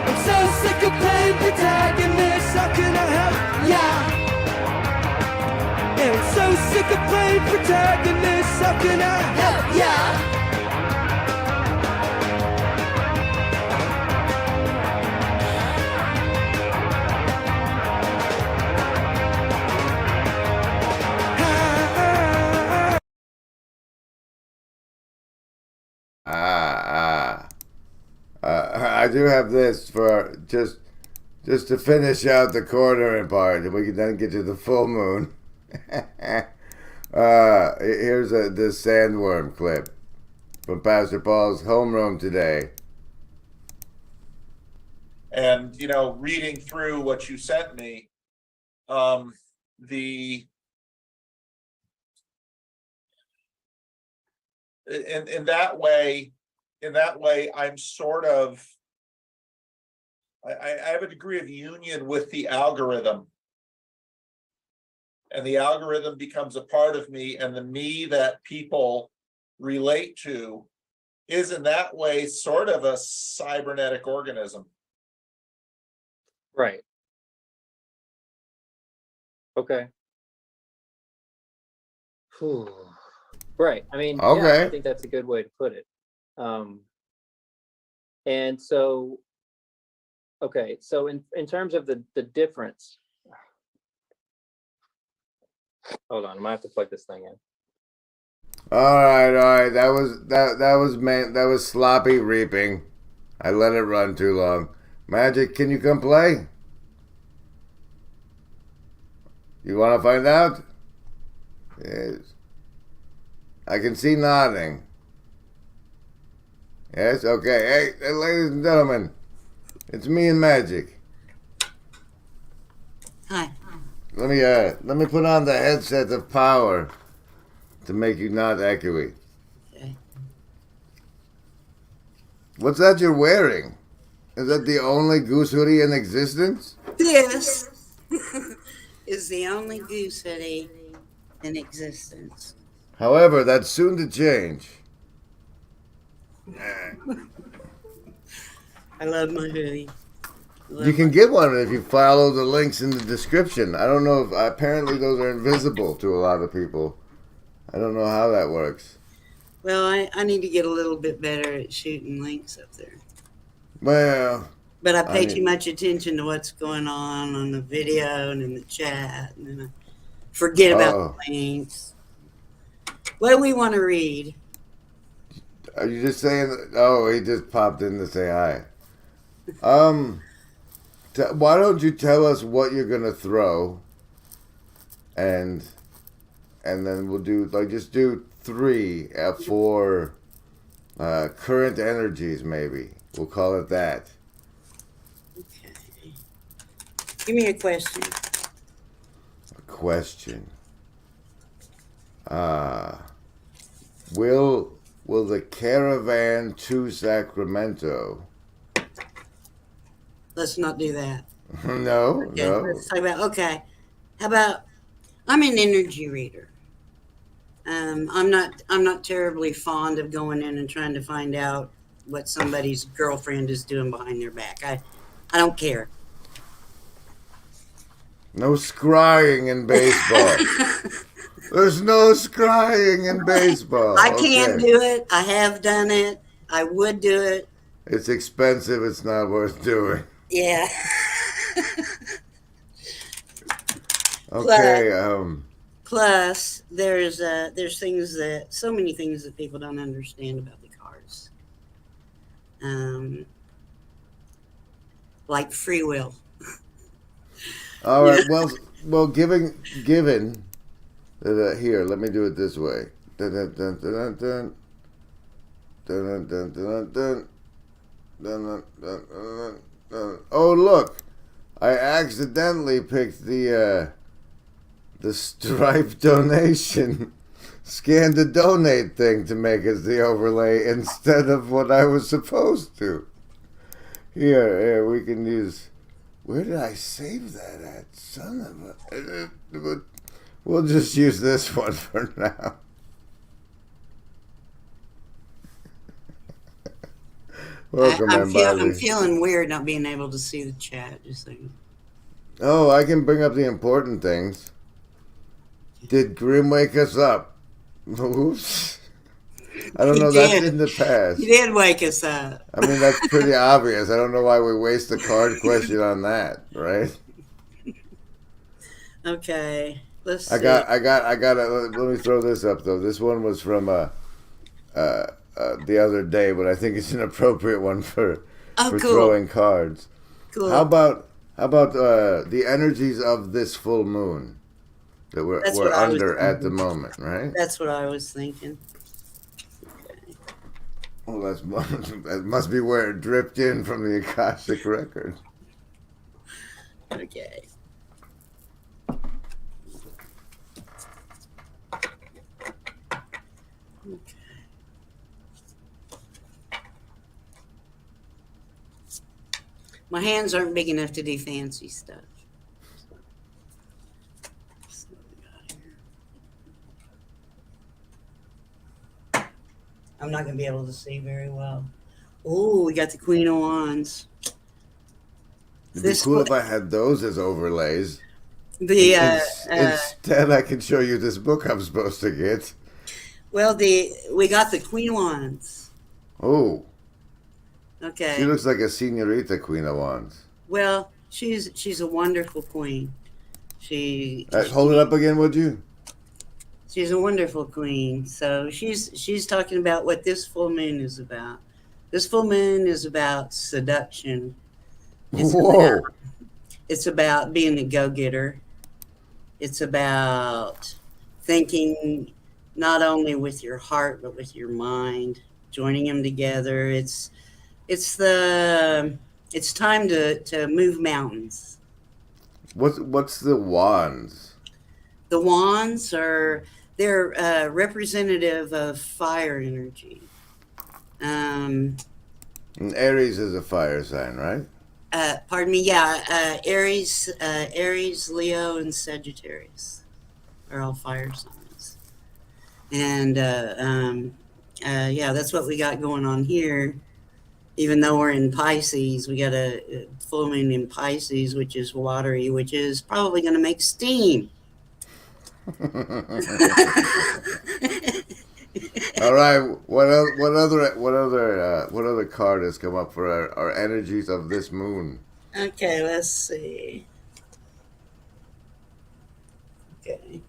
I'm so sick of playing protagonist, how can I help? Yeah. And I'm so sick of playing protagonist, how can I help? Yeah. I do have this for just to finish out the cornering part, and we can then get to the full moon. Here's this sandworm clip from Pastor Paul's homeroom today. And, you know, reading through what you sent me, in that way, I'm sort of, I have a degree of union with the algorithm. And the algorithm becomes a part of me, and the me that people relate to is in that way sort of a cybernetic organism. Right. Okay. Whew. Right. I mean, okay. Yeah, I think that's a good way to put it. And so, okay, so in terms of the difference, hold on, I might have to plug this thing in. All right. That was sloppy reaping. I let it run too long. Magic, can you come play? You want to find out? Yes. I can see nodding. Yes, okay. Hey, ladies and gentlemen, it's me and Magic. Hi. Let me put on the headset of power to make you not echoey. Okay. What's that you're wearing? Is that the only Goose hoodie in existence? This is the only Goose hoodie in existence. However, that's soon to change. I love my hoodie. You can get one if you follow the links in the description. I don't know if apparently those are invisible to a lot of people. I don't know how that works. Well, I need to get a little bit better at shooting links up there. Well, but I pay too much attention to what's going on the video and in the chat, and then I forget about the links. What do we want to read? Are you just saying? Oh, he just popped in to say hi. Why don't you tell us what you're gonna throw, and then we'll do just do 3 for current energies, maybe. We'll call it that. Okay. Give me a question. A question. Will the caravan to Sacramento? Let's not do that. No, okay, no. Let's talk about, okay. How about, I'm an energy reader. I'm not terribly fond of going in and trying to find out what somebody's girlfriend is doing behind their back. I don't care. No scrying in baseball. There's no scrying in baseball. I can't do it. I have done it. I would do it. It's expensive. It's not worth doing. Yeah. Okay. Plus, there's so many things that people don't understand about the cards. Like free will. All right. Well, given here, let me do it this way. Dun, dun, dun, dun, dun, dun, dun, dun, dun, dun, dun, dun, dun, dun. Oh, look! I accidentally picked the Stripe donation, scan to donate thing to make as the overlay instead of what I was supposed to. Here, we can use. Where did I save that at? Son of a. We'll just use this one for now. Welcome, I'm feeling weird not being able to see the chat. Just so you... Oh, I can bring up the important things. Did Grim wake us up? Oops. I don't know. That's in the past. He did wake us up. I mean, that's pretty obvious. I don't know why we waste the card question on that, right? Okay. Let's see. I got it. Let me throw this up though. This one was from the other day, but I think it's an appropriate one for Oh, for cool. throwing cards. Cool. How about the energies of this full moon that we're under at the moment, right? That's what I was thinking. Well, that must be where it dripped in from the Akashic record. Okay. My hands aren't big enough to do fancy stuff. I'm not going to be able to see very well. Oh, we got the Queen of Wands. It'd be cool if I had those as overlays. Instead, I can show you this book I'm supposed to get. Well, we got the Queen of Wands. Oh. Okay. She looks like a señorita Queen of Wands. Well, she's a wonderful queen. Hold it up again, would you? She's a wonderful queen. So she's talking about what this full moon is about. This full moon is about seduction. It's about being a go-getter. It's about thinking not only with your heart but with your mind, joining them together. It's time to move mountains. What's the wands? The wands they're representative of fire energy. And Aries is a fire sign, right? Pardon me. Yeah, Aries, Leo, and Sagittarius are all fire signs. And yeah, that's what we got going on here. Even though we're in Pisces, we got a full moon in Pisces, which is watery, which is probably going to make steam. All right. What other card has come up for our energies of this moon? Okay, let's see. Okay.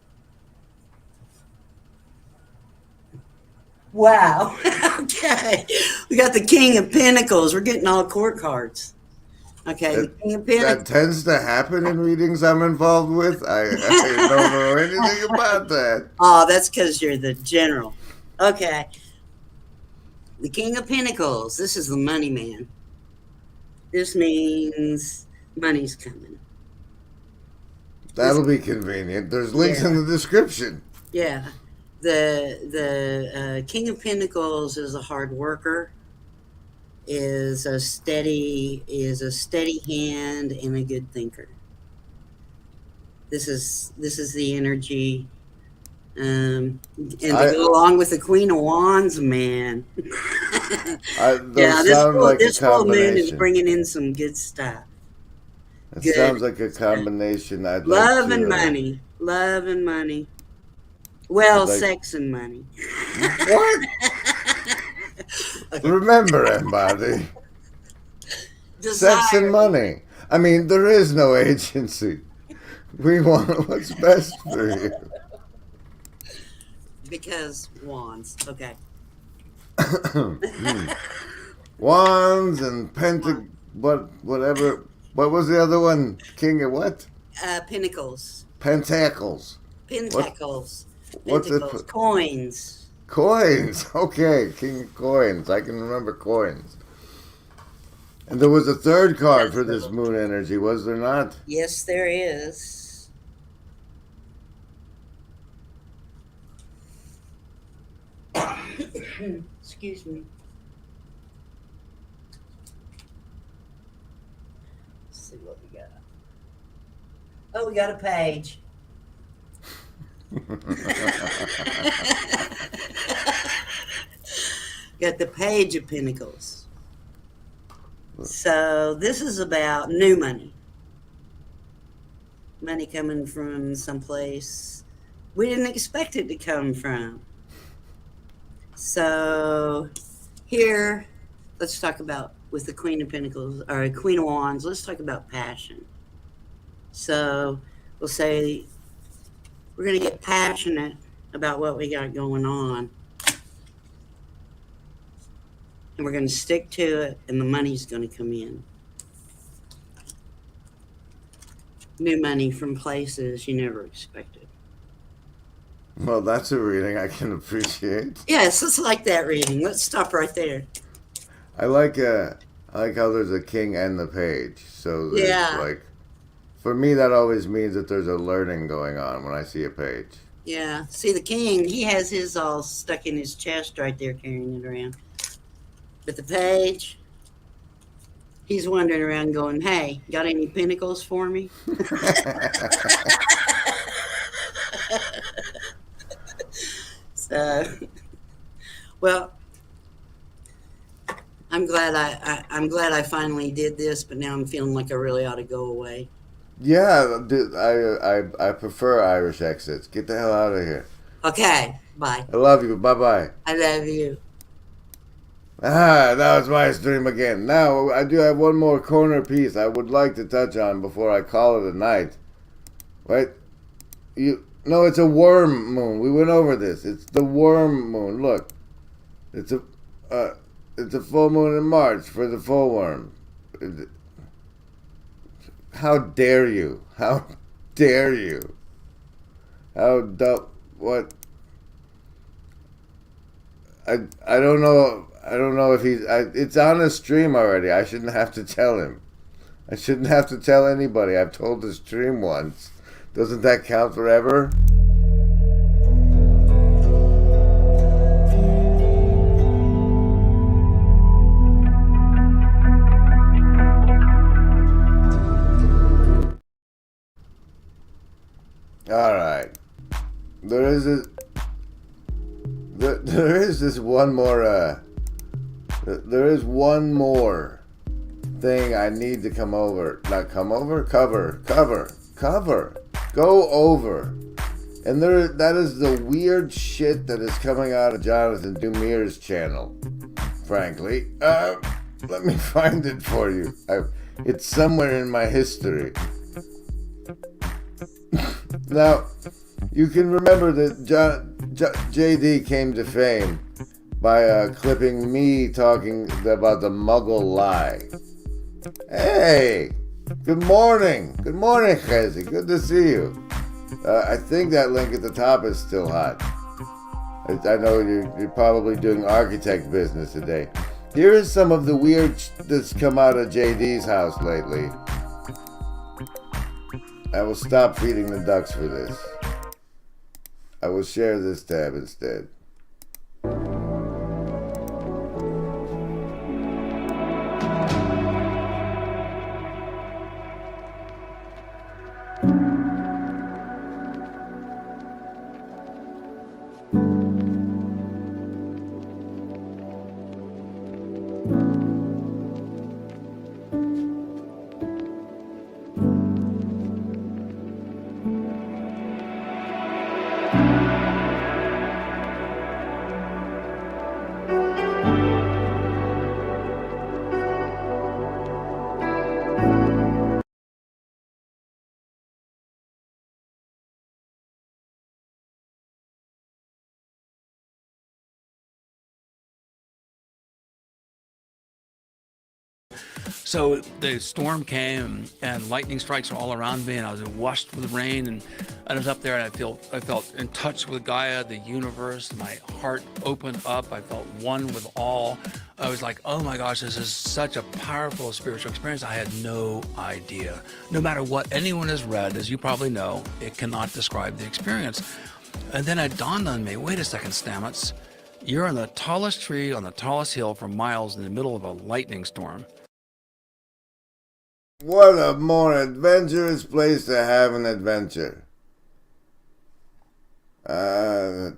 Wow. Okay. We got the King of Pentacles. We're getting all court cards. Okay. The King of Pentacles. That tends to happen in readings I'm involved with. I don't know anything about that. Oh, that's because you're the general. Okay. The King of Pentacles. This is the money man. This means money's coming. That'll be convenient. There's links in the description. Yeah. The King of Pentacles is a hard worker, is a steady hand, and a good thinker. This is the energy. And to go along with the Queen of Wands, man. This full moon is bringing in some good stuff. It sounds like a combination. Love and money. Love and money. Well, sex and money. What? Okay. Remember, everybody. Sex and money. I mean, there is no agency. We want what's best for you. Because wands. Okay. Wands and whatever. What was the other one? King of what? Pentacles. Pentacles. Pentacles. What's it? Coins. Coins. Okay, King of Coins. I can remember coins. And there was a third card for this moon energy, was there not? Yes, there is. Excuse me. Let's see what we got. Oh, we got a page. Got the Page of Pentacles. So this is about new money. Money coming from someplace we didn't expect it to come from. So here, let's talk about, with the Queen of Pentacles, or Queen of Wands, let's talk about passion. So we'll say, we're going to get passionate about what we got going on. and we're going to stick to it, and the money's going to come in. New money from places you never expected. Well, that's a reading I can appreciate. Yes, it's like that reading. Let's stop right there. I like how there's a king and the page. So there's like, for me, that always means that there's a learning going on when I see a page. Yeah. See, the king, he has his all stuck in his chest right there, carrying it around. But the page, he's wandering around going, hey, got any pinnacles for me? So, well, I'm glad I finally did this, but now I'm feeling like I really ought to go away. Yeah, I prefer Irish exits. Get the hell out of here. Okay, bye. I love you. Bye-bye. I love you. Now it's my stream again. Now, I do have one more corner piece I would like to touch on before I call it a night. Wait. No, it's a worm moon. We went over this. It's the worm moon. Look. It's a full moon in March for the full worm. How dare you? How dare you? How dumb? What? I don't know. I don't know if he's. It's on a stream already. I shouldn't have to tell him. I shouldn't have to tell anybody. I've told the stream once. Doesn't that count forever? All right. There is this one more. There is one more thing I need to come over. Not come over. Cover. Go over. And that is the weird shit that is coming out of Jonathan Dumir's channel. Frankly, let me find it for you. It's somewhere in my history. Now, you can remember that JD came to fame by clipping me talking about the Muggle lie. Hey, good morning. Good morning, Chezi. Good to see you. I think that link at the top is still hot. I know you're probably doing architect business today. Here is some of the weird that's come out of JD's house lately. I will stop feeding the ducks for this. I will share this tab instead. So the storm came and lightning strikes were all around me, and I was washed with rain, and I was up there and I felt in touch with Gaia, the universe. My heart opened up. I felt one with all. I was like, oh my gosh, this is such a powerful spiritual experience. I had no idea. No matter what anyone has read, as you probably know, it cannot describe the experience. And then it dawned on me, wait a second, Stamets, you're on the tallest tree on the tallest hill for miles in the middle of a lightning storm. What a more adventurous place to have an adventure. That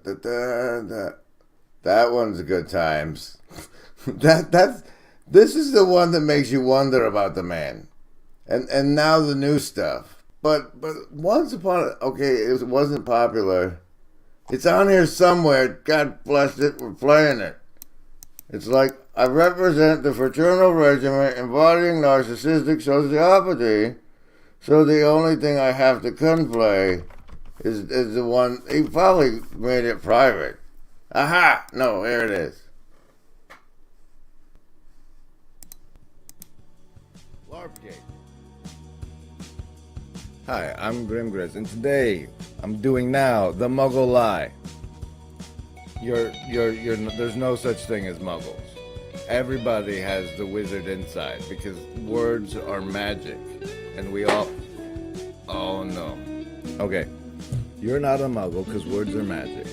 one's good times. This is the one that makes you wonder about the man. And now the new stuff. But once upon it wasn't popular. It's on here somewhere. God bless it, we're playing it. It's like, I represent the fraternal regiment embodying narcissistic sociopathy, so the only thing I have to conflay is the one. He probably made it private. Aha! No, here it is. Marfgate. Hi, I'm Grimgris, and today I'm doing now the Muggle lie. There's no such thing as Muggles. Everybody has the wizard inside because words are magic, and we all. Oh no. Okay, you're not a Muggle because words are magic.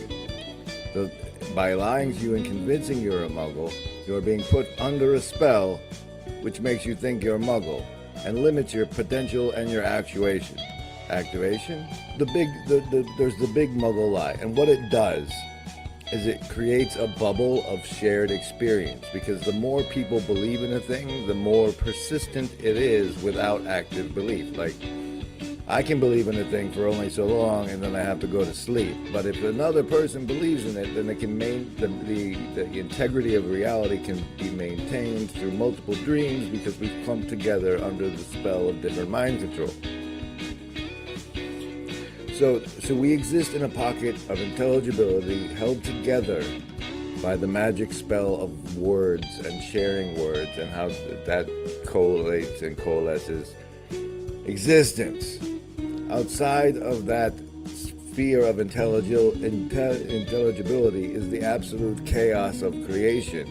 By lying to you and convincing you're a Muggle, you're being put under a spell, which makes you think you're a Muggle, and limits your potential and your actuation. Activation? There's the big Muggle lie, and what it does is it creates a bubble of shared experience, because the more people believe in a thing, the more persistent it is without active belief. Like, I can believe in a thing for only so long, and then I have to go to sleep. But if another person believes in it, then it can the integrity of reality can be maintained through multiple dreams, because we've clumped together under the spell of different mind control. So we exist in a pocket of intelligibility held together by the magic spell of words and sharing words, and how that collates and coalesces existence. Outside of that sphere of intelligibility is the absolute chaos of creation,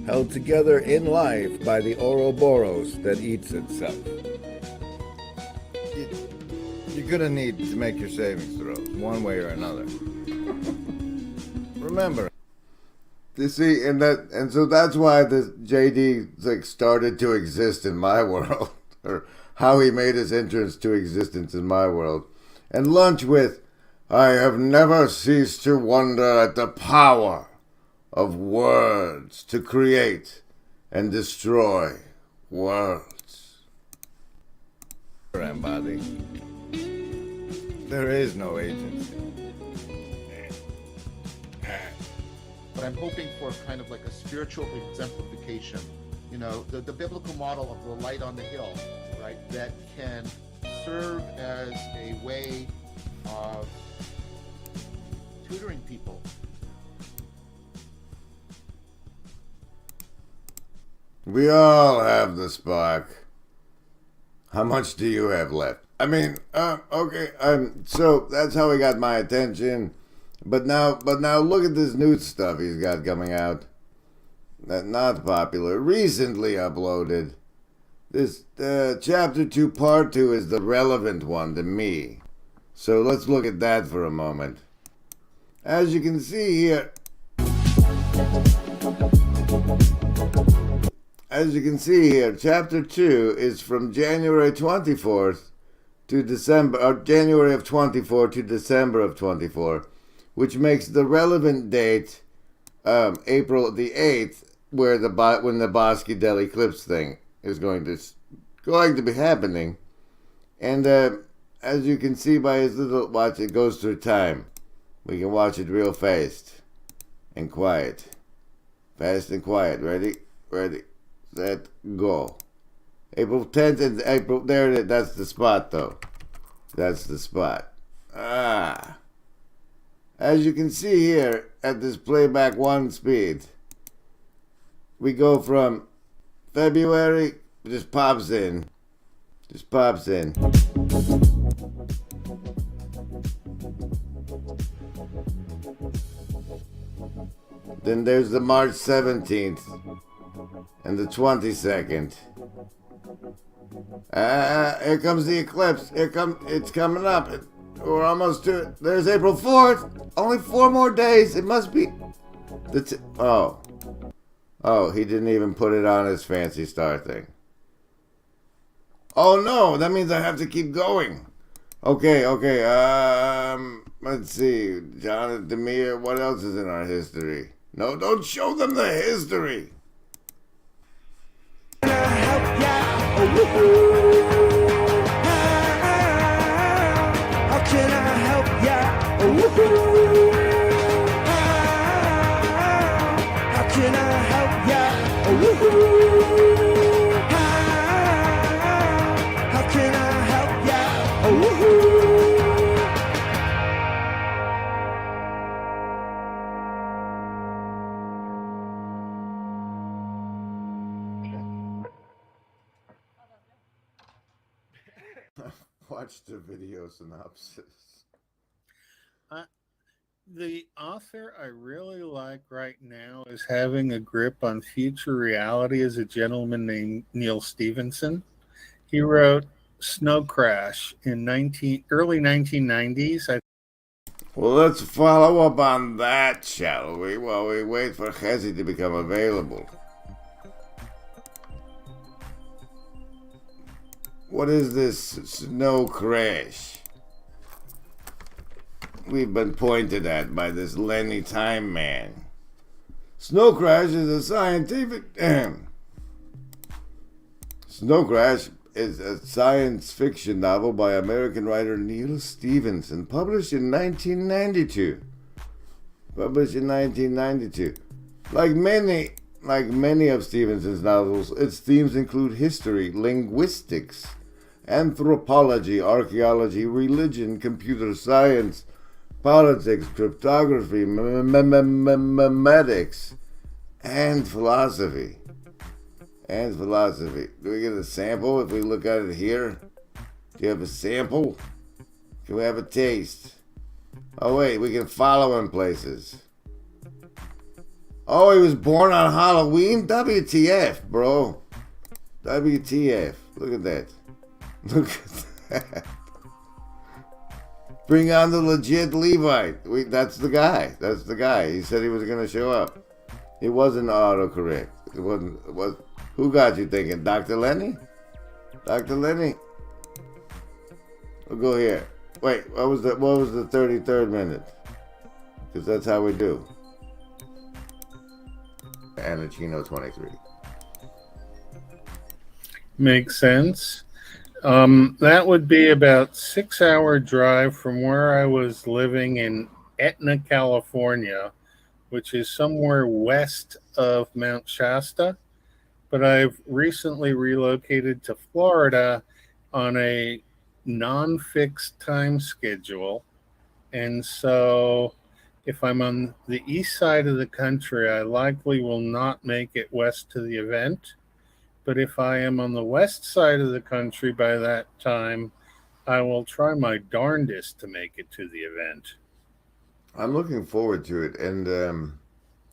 held together in life by the Ouroboros that eats itself. You're gonna need to make your savings throws, one way or another. Remember. You see, and so that's why this JD started to exist in my world, or how he made his entrance to existence in my world. And lunch with, I have never ceased to wonder at the power of words to create and destroy worlds. Embody. There is no agency. But I'm hoping for kind of like a spiritual exemplification, you know, the biblical model of the light on the hill, right, that can serve as a way of tutoring people. We all have the spark. How much do you have left? I mean, okay, so that's how he got my attention. But now look at this new stuff he's got coming out. Not popular. Recently uploaded. This chapter 2, part 2 is the relevant one to me. So let's look at that for a moment. As you can see here, chapter 2 is from January 24th to December, or January of 24 to December of 24, which makes the relevant date April the 8th, when the Bosky Del Eclipse thing is going to be happening. And as you can see by his little watch, it goes through time. We can watch it real fast and quiet. Fast and quiet. Ready, set, go. April 10th and April, there it is. That's the spot though. That's the spot. As you can see here at this playback 1 speed, we go from February, just pops in. Then there's the March 17th and the 22nd. Here comes the eclipse. It's coming up. We're almost to it. There's April 4th. Only 4 more days. It must be Oh, he didn't even put it on his fancy star thing. Oh no, that means I have to keep going. Okay. Let's see. John Demere, what else is in our history? No, don't show them the history. How can I help ya? How can I help ya? How can I help ya? Watch the video synopsis. The author I really like right now is having a grip on future reality is a gentleman named Neil Stevenson. He wrote Snow Crash in early 1990s. Well, let's follow up on that, shall we, while we wait for Hezi to become available. What is this Snow Crash? We've been pointed at by this Lenny Time Man. Snow Crash is a scientific... Snow Crash is a science fiction novel by American writer Neil Stevenson, published in 1992. Like many of Stevenson's novels, its themes include history, linguistics, anthropology, archaeology, religion, computer science, politics, cryptography, mathematics, and philosophy. Do we get a sample if we look at it here? Do you have a sample? Can we have a taste? Oh wait, we can follow him places. Oh, he was born on Halloween? WTF, bro. WTF. Look at that. Look at that. Bring on the legit Levite. That's the guy. He said he was going to show up. It wasn't autocorrect. It was. Who got you thinking? Dr. Lenny? Dr. Lenny? We'll go here. Wait, what was the 33rd minute? Because that's how we do. And a CHINO 23. Makes sense. That would be about 6-hour drive from where I was living in Etna, California, which is somewhere west of Mount Shasta. But I've recently relocated to Florida on a non-fixed time schedule. And so if I'm on the east side of the country, I likely will not make it west to the event. But if I am on the west side of the country by that time, I will try my darndest to make it to the event. I'm looking forward to it, and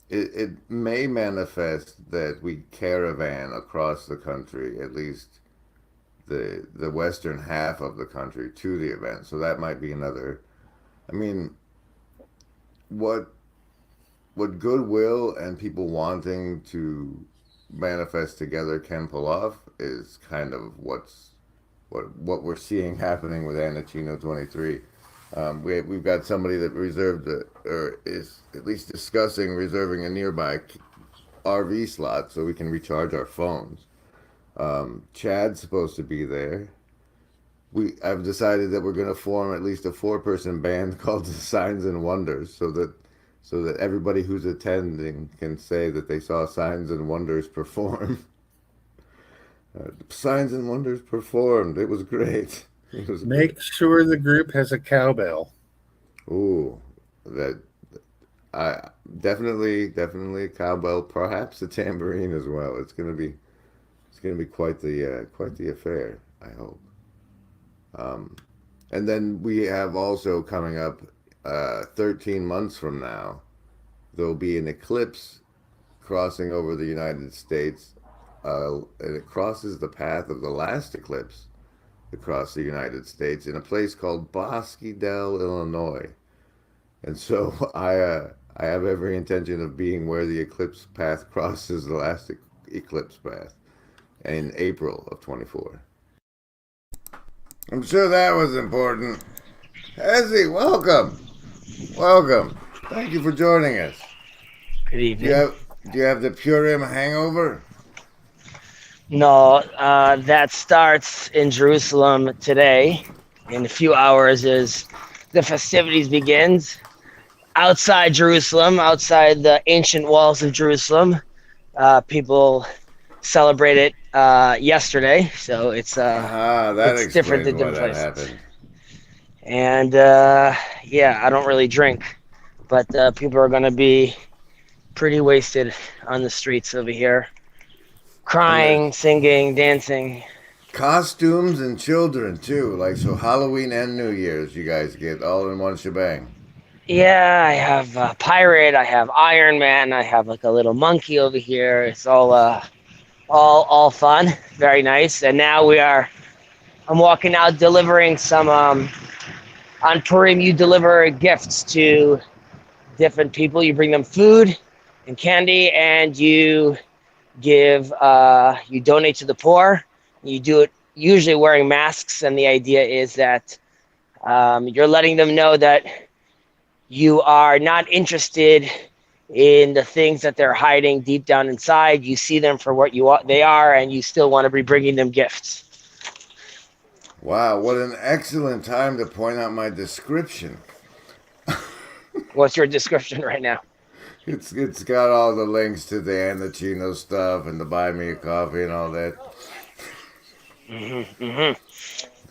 it may manifest that we caravan across the country, at least the western half of the country, to the event. So that might be another. I mean, what goodwill and people wanting to manifest together can pull off is kind of what we're seeing happening with Anna CHINO 23. We've got somebody that reserved or is at least discussing reserving a nearby RV slot so we can recharge our phones. Chad's supposed to be there. I've decided that we're going to form at least a 4-person band called the Signs and Wonders so that everybody who's attending can say that they saw Signs and Wonders perform. Signs and Wonders performed. It was great. Make sure the group has a cowbell. Ooh, definitely a cowbell, perhaps a tambourine as well. It's gonna be quite the affair, I hope. And then we have also coming up 13 months from now, there'll be an eclipse crossing over the United States, and it crosses the path of the last eclipse across the United States in a place called Bosque Del, Illinois. And so I have every intention of being where the eclipse path crosses the last eclipse path in April of 24. I'm sure that was important. Hezi, welcome. Thank you for joining us. Good evening. Do you have the Purim hangover? No, that starts in Jerusalem today. In a few hours as the festivities begins. Outside Jerusalem, outside the ancient walls of Jerusalem, people celebrate it yesterday, so it's different than different places. And yeah, I don't really drink, but people are going to be pretty wasted on the streets over here, crying, singing, dancing. costumes and children too. Like, so Halloween and New Year's, you guys get all in one shebang. Yeah, I have pirate, I have Iron Man, I have like a little monkey over here. It's all fun, very nice. And now I'm walking out delivering some on Purim. You deliver gifts to different people. You bring them food and candy, and you donate to the poor. You do it usually wearing masks, and the idea is that you're letting them know that you are not interested in the things that they're hiding deep down inside. You see them for what they are, and you still want to be bringing them gifts. Wow, what an excellent time to point out my description. What's your description right now? It's got all the links to the CHINO stuff and the buy me a coffee and all that.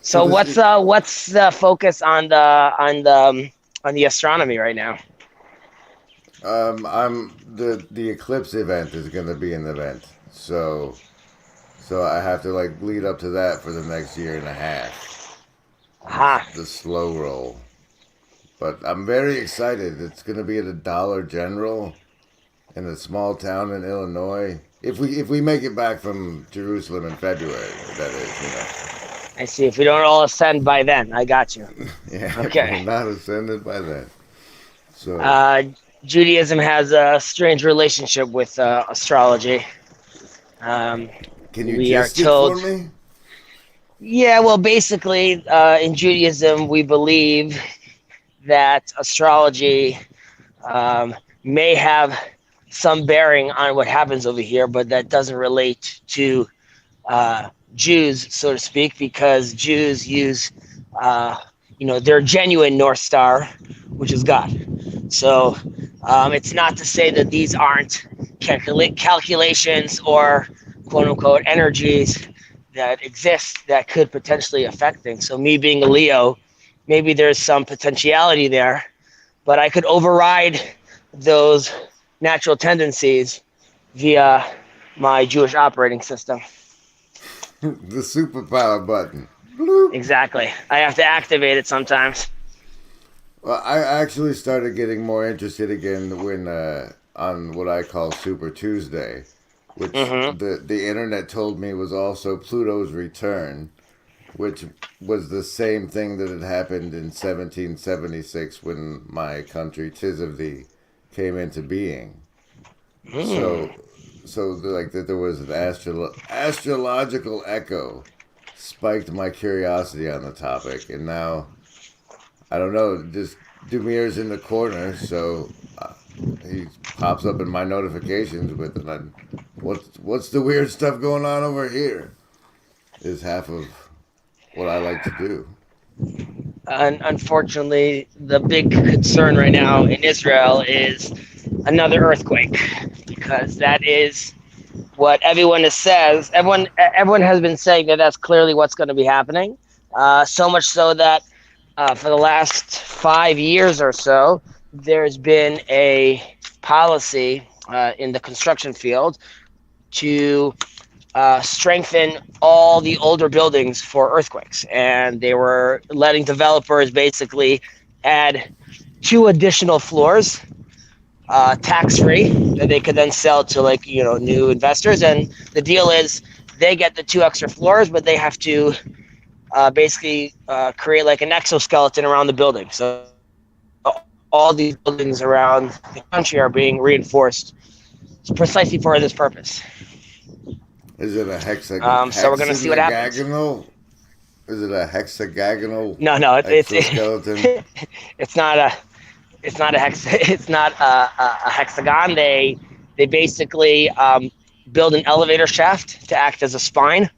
So what's the focus on the astronomy right now? The eclipse event is going to be an event, so I have to like lead up to that for the next year and a half. The slow roll, but I'm very excited. It's going to be at a Dollar General in a small town in Illinois. If we make it back from Jerusalem in February, that is, you know. I see. If we don't all ascend by then, I got you. Yeah. Okay. We're not ascended by then. So. Judaism has a strange relationship with astrology. Can you gist it for me? Yeah, well, basically, in Judaism, we believe that astrology may have some bearing on what happens over here, but that doesn't relate to Jews, so to speak, because Jews use, their genuine North Star, which is God. So it's not to say that these aren't calculations or quote-unquote energies that exist that could potentially affect things. So me being a Leo, maybe there's some potentiality there, but I could override those natural tendencies via my Jewish operating system. The superpower button. Exactly. I have to activate it sometimes. Well, I actually started getting more interested again when on what I call Super Tuesday, which the internet told me was also Pluto's return, which was the same thing that had happened in 1776 when my country, 'tis of thee, came into being. So like that there was an astrological echo spiked my curiosity on the topic, and now I don't know, just Dumir's in the corner, so he pops up in my notifications with it. What's the weird stuff going on over here? Is half of what I like to do. Unfortunately, the big concern right now in Israel is another earthquake, because that is what everyone says. Everyone has been saying that that's clearly what's going to be happening. So much so that for the last 5 years or so, there's been a policy in the construction field to strengthen all the older buildings for earthquakes. And they were letting developers basically add 2 additional floors tax-free that they could then sell to new investors. And the deal is they get the 2 extra floors, but they have to basically create like an exoskeleton around the building. So all these buildings around the country are being reinforced precisely for this purpose. Is it a hexagon? So we're going to see what happens. Is it a hexagonal? No, exoskeleton? It's not a hexagon. They basically build an elevator shaft to act as a spine.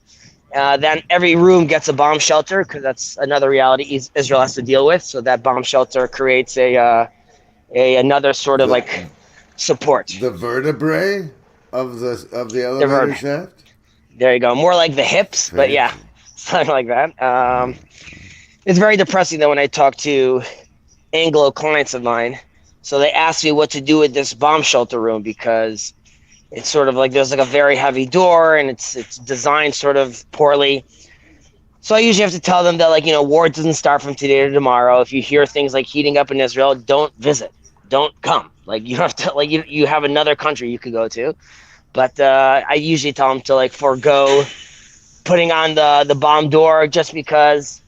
Then every room gets a bomb shelter, because that's another reality Israel has to deal with. So that bomb shelter creates another sort of support. The vertebrae of the elevator shaft. There you go. More like the hips, but yeah, something like that. It's very depressing though when I talk to Anglo clients of mine. So they ask me what to do with this bomb shelter room, because it's sort of like there's like a very heavy door and it's designed sort of poorly. So I usually have to tell them that, like, war doesn't start from today to tomorrow. If you hear things like heating up in Israel, don't visit, don't come. Like, you have to, like, you have another country you could go to. But I usually tell them to, like, forego putting on the bomb door, just because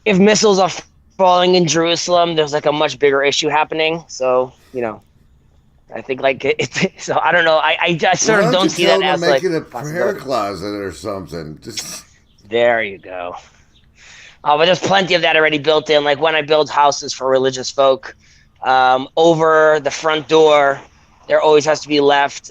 if missiles are falling in Jerusalem, there's like a much bigger issue happening. So, I think, like, so I don't know. I sort of don't see that as like make it a prayer closet or something. Just there you go. But there's plenty of that already built in. Like, when I build houses for religious folk, over the front door, there always has to be left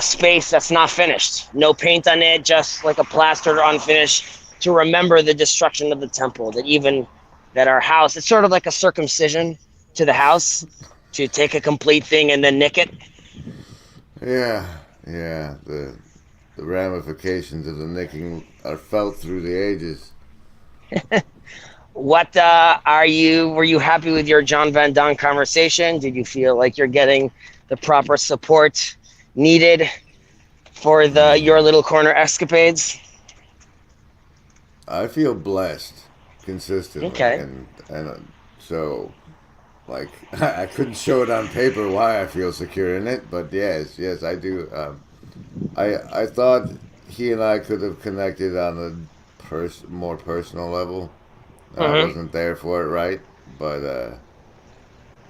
space that's not finished. No paint on it, just like a plastered unfinished, to remember the destruction of the temple. That our house, it's sort of like a circumcision to the house, to take a complete thing and then nick it. Yeah. The ramifications of the nicking are felt through the ages. What were you happy with your John Van Don conversation? Did you feel like you're getting the proper support needed for your little corner escapades? I feel blessed consistently. Okay. And so, like, I couldn't show it on paper why I feel secure in it, but yes, I do. I thought he and I could have connected on a more personal level. I wasn't there for it, right? But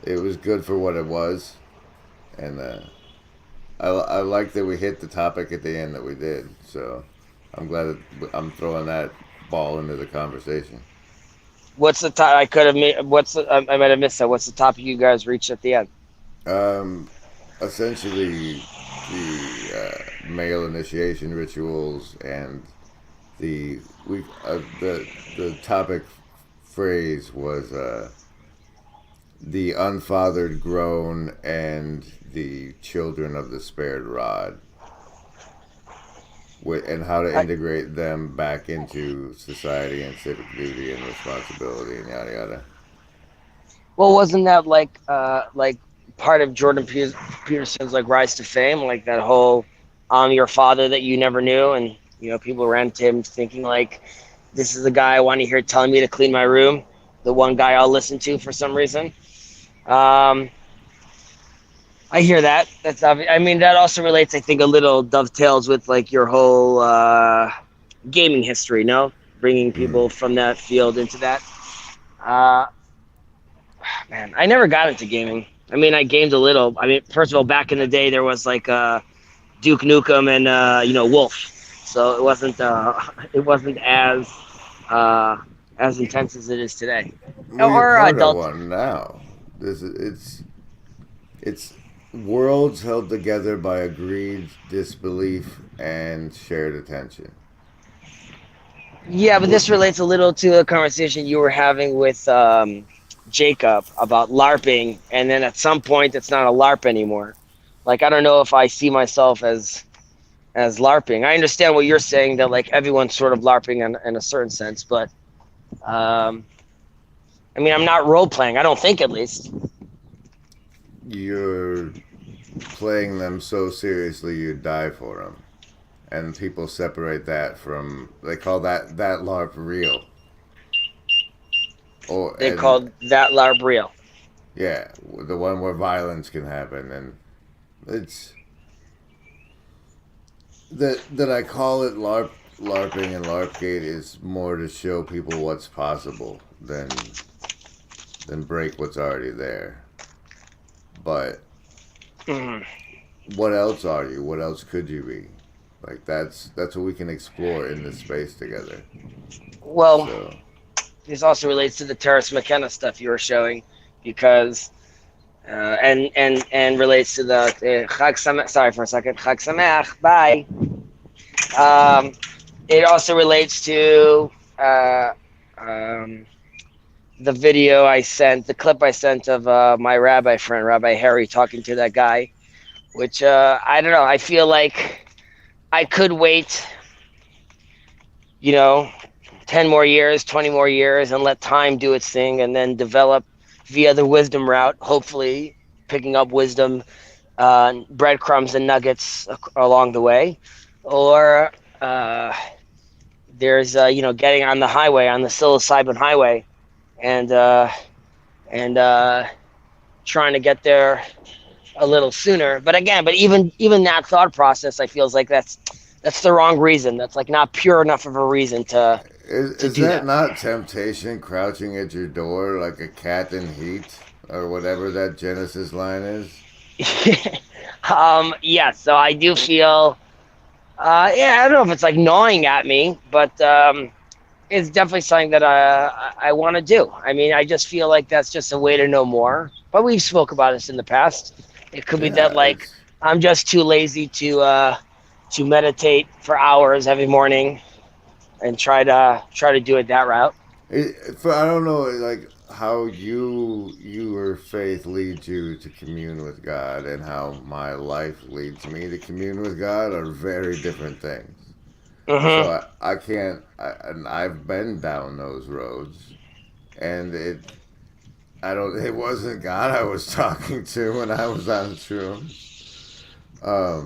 it was good for what it was, and I like that we hit the topic at the end that we did. So I'm glad that I'm throwing that ball into the conversation. What's the top? I might have missed that. What's the topic you guys reached at the end? Essentially, the male initiation rituals and the topic phrase was the unfathered groan and the children of the spared rod, and how to integrate them back into society and civic duty and responsibility and yada yada. Well, wasn't that like part of Jordan Peterson's like rise to fame, like that whole "I'm your father" that you never knew, and people ran to him thinking like, this is the guy I want to hear telling me to clean my room, the one guy I'll listen to for some reason. I hear that. That's obvious. I mean, that also relates, I think, a little dovetails with like your whole gaming history, no? Bringing people from that field into that. Man, I never got into gaming. I mean, I gamed a little. I mean, first of all, back in the day, there was like Duke Nukem and Wolf, so it wasn't as intense as it is today. Or adult one now. It's worlds held together by agreed disbelief and shared attention. Yeah, but this relates a little to a conversation you were having with Jacob about LARPing, and then at some point it's not a LARP anymore. Like, I don't know if I see myself as LARPing. I understand what you're saying, that like everyone's sort of LARPing in a certain sense, but I mean, I'm not role playing. I don't think, at least. You're playing them so seriously you'd die for them, and people separate that from. They call that LARP real. They called that LARP real. Yeah, the one where violence can happen, and it's that I call it LARPing and LARPgate is more to show people what's possible than break what's already there. But what else are you? What else could you be? Like, that's what we can explore in this space together. Well, this also relates to the Terrace McKenna stuff you were showing, because and relates to the Chag Sameach. Sorry for a second. Chag Sameach. Bye. It also relates to the video I sent, the clip I sent of my rabbi friend, Rabbi Harry, talking to that guy, which I don't know. I feel like I could wait, 10 more years, 20 more years, and let time do its thing, and then develop via the wisdom route, hopefully picking up wisdom, breadcrumbs and nuggets along the way, or there's getting on the highway, on the psilocybin highway, and trying to get there a little sooner. But again, even that thought process, I feels like that's the wrong reason. That's like not pure enough of a reason to Is do that that. not temptation crouching at your door like a cat in heat, or whatever that Genesis line is? Yeah, so I do feel, I don't know if it's like gnawing at me, but it's definitely something that I want to do. I mean, I just feel like that's just a way to know more. But we've spoke about this in the past. It could be that Yeah, like I'm just too lazy to meditate for hours every morning and try to do it that route. I don't know, like how your faith leads you to commune with God, and how my life leads me to commune with God are very different things. So Mm-hmm. I can't. And I've been down those roads, and I don't. It wasn't God I was talking to when I was on shrooms. I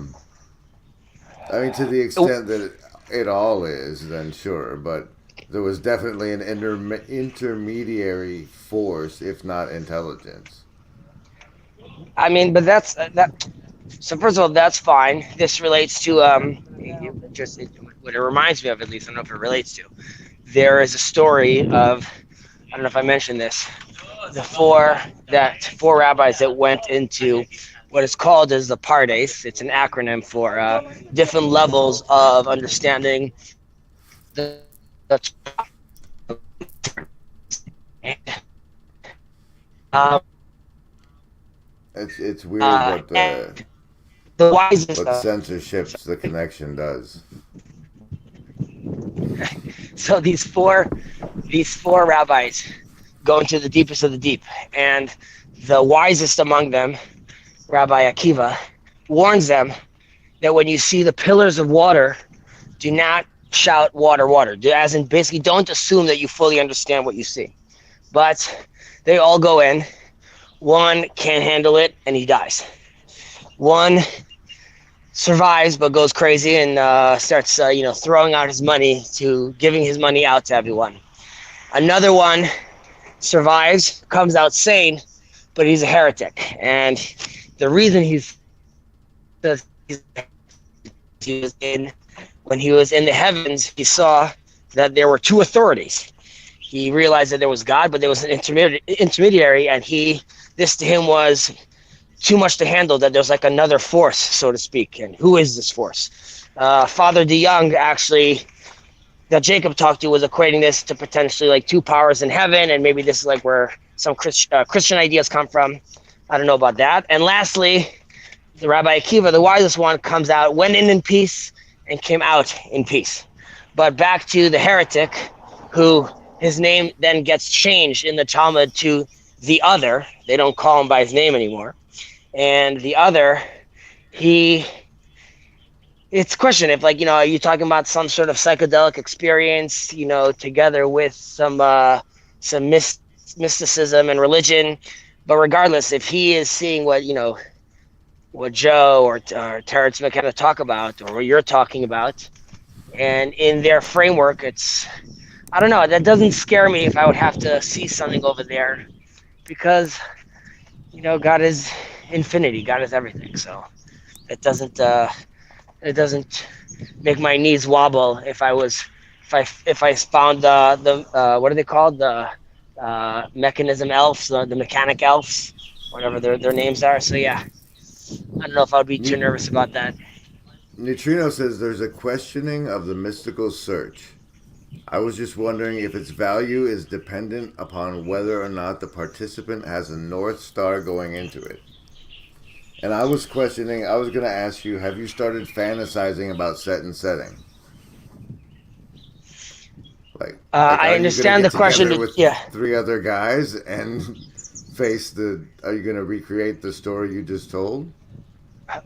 mean, to the extent that it all is, then sure. But there was definitely an intermediary force, if not intelligence. I mean, but that's that. So first of all, that's fine. This relates to what it reminds me of, at least I don't know if it relates to. There is a story of, I don't know if I mentioned this, the four rabbis that went into what is called as the Pardes. It's an acronym for different levels of understanding the um, It's weird what the wisest. what censorships the connection does. So these four rabbis go into the deepest of the deep, and the wisest among them, Rabbi Akiva, warns them that when you see the pillars of water, do not shout water, water. As in, basically, don't assume that you fully understand what you see. But they all go in. One can't handle it, and he dies. One survives but goes crazy and starts throwing out his money, giving his money out to everyone. Another one survives, comes out sane, but he's a heretic. And the reason when he was in the heavens, he saw that there were two authorities. He realized that there was God, but there was an intermediary, and this to him was too much to handle, that there's like another force, so to speak. And who is this force? Father DeYoung, actually, that Jacob talked to, was equating this to potentially like two powers in heaven, and maybe this is like where some Christian ideas come from. I don't know about that. And lastly, the Rabbi Akiva, the wisest one, comes out, went in peace, and came out in peace. But back to the heretic, who his name then gets changed in the Talmud to the other. They don't call him by his name anymore. And the other, it's a question if, like, are you talking about some sort of psychedelic experience, together with some mysticism and religion. But regardless, if he is seeing what Joe or Terrence McKenna talk about, or what you're talking about, and in their framework, I don't know, that doesn't scare me if I would have to see something over there, because God is infinity, God is everything. So it doesn't make my knees wobble if I found the what are they called, the mechanism elves, the mechanic elves, whatever their names are. So yeah, I don't know if I would be too nervous about that. Neutrino says there's a questioning of the mystical search. I was just wondering if its value is dependent upon whether or not the participant has a North Star going into it. And I was going to ask you, have you started fantasizing about set and setting? Like I understand the question. With yeah. 3 other guys and are you going to recreate the story you just told?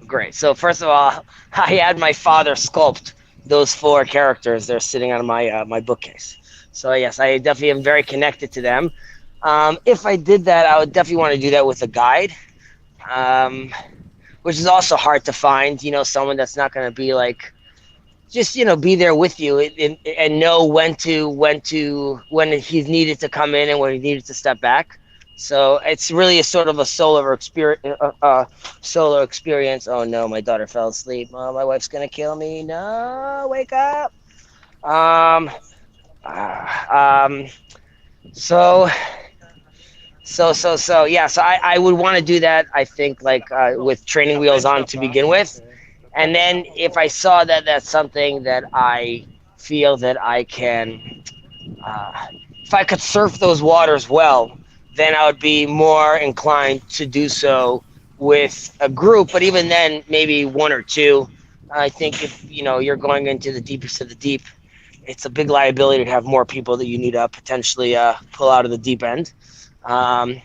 Great. So first of all, I had my father sculpt those 4 characters. They're sitting on my bookcase. So yes, I definitely am very connected to them. If I did that, I would definitely want to do that with a guide, which is also hard to find. Someone that's not going to be like just be there with you and know when he's needed to come in and when he needed to step back. So it's really a sort of a solo experience. Oh no, my daughter fell asleep. Oh, my wife's gonna kill me. No, wake up. Um, so yeah. So I would want to do that. I think with training wheels on to begin with. And then if I saw that that's something that I feel that I can, if I could surf those waters well, then I would be more inclined to do so with a group. But even then, maybe one or two. I think if you're going into the deepest of the deep, it's a big liability to have more people that you need to potentially pull out of the deep end. And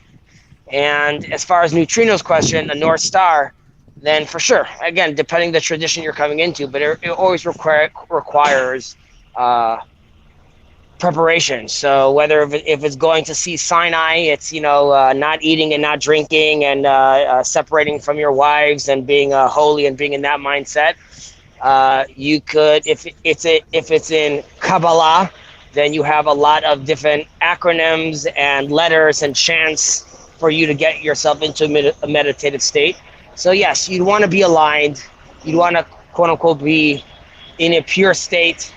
as far as Neutrino's question, the North Star, then for sure, again, depending the tradition you're coming into, but it always requires preparation. So whether if it's going to see Sinai, it's not eating and not drinking and separating from your wives and being holy and being in that mindset. You could, if it's in Kabbalah, then you have a lot of different acronyms and letters and chants for you to get yourself into a meditative state. So yes, you'd want to be aligned. You'd want to quote unquote be in a pure state.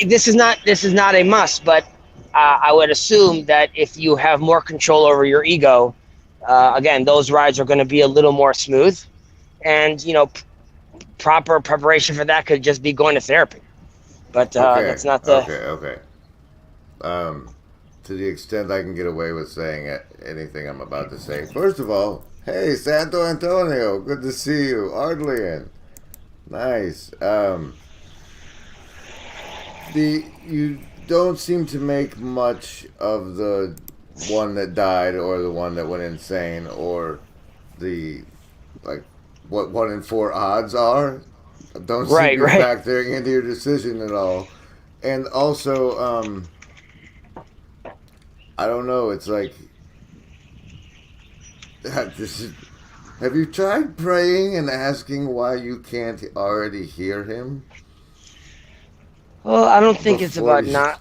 This is not a must, but I would assume that if you have more control over your ego, again, those rides are going to be a little more smooth, and proper preparation for that could just be going to therapy. But that's not the okay. To the extent I can get away with saying anything I'm about to say. First of all, hey, Santo Antonio, good to see you. Artlian, nice. You don't seem to make much of the one that died or the one that went insane or the what 1 in 4 odds are. Don't seem to be factoring into your decision at all. And also, I don't know. It's like, have you tried praying and asking why you can't already hear him? Well, I don't think it's about not.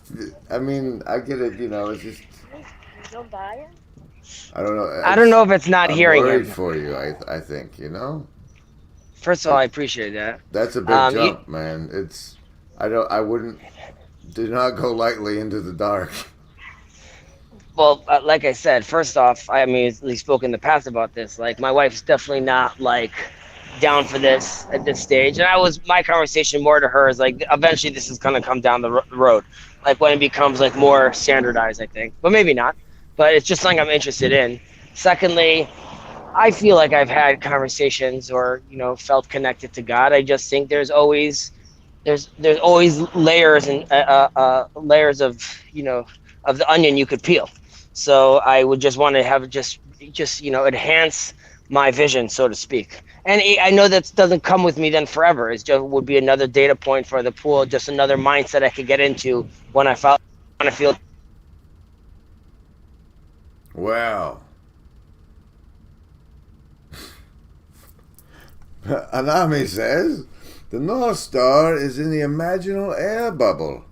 I mean, I get it. It's just. I don't know. I don't know if it's not hearing him. I'm worried for you. I think First of all, I appreciate that. That's a big jump, man. It's. I wouldn't. Do not go lightly into the dark. Well, like I said, first off, we spoke in the past about this. Like, my wife's definitely not down for this at this stage, and my conversation more to her is eventually this is gonna come down the road, when it becomes more standardized, I think, but maybe not. But it's just something I'm interested in. Secondly, I feel like I've had conversations or felt connected to God. I just think there's always layers and layers of of the onion you could peel. So I would just want to have just enhance my vision, so to speak. And I know that doesn't come with me then forever. It just would be another data point for the pool, just another mindset I could get into when I feel. Wow. Anami says, the North Star is in the imaginal air bubble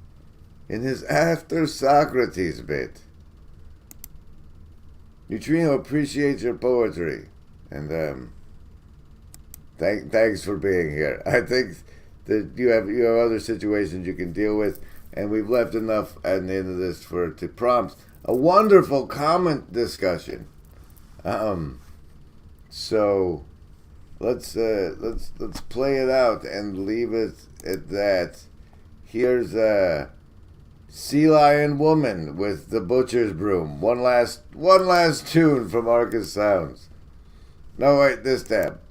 in his After Socrates bit. Neutrino appreciates your poetry, and thanks for being here. I think that you have other situations you can deal with, and we've left enough at the end of this to prompt a wonderful comment discussion. So let's play it out and leave it at that. Here's Sea Lion Woman with the Butcher's Broom. One last tune from Arcus Sounds. No, wait, this tab.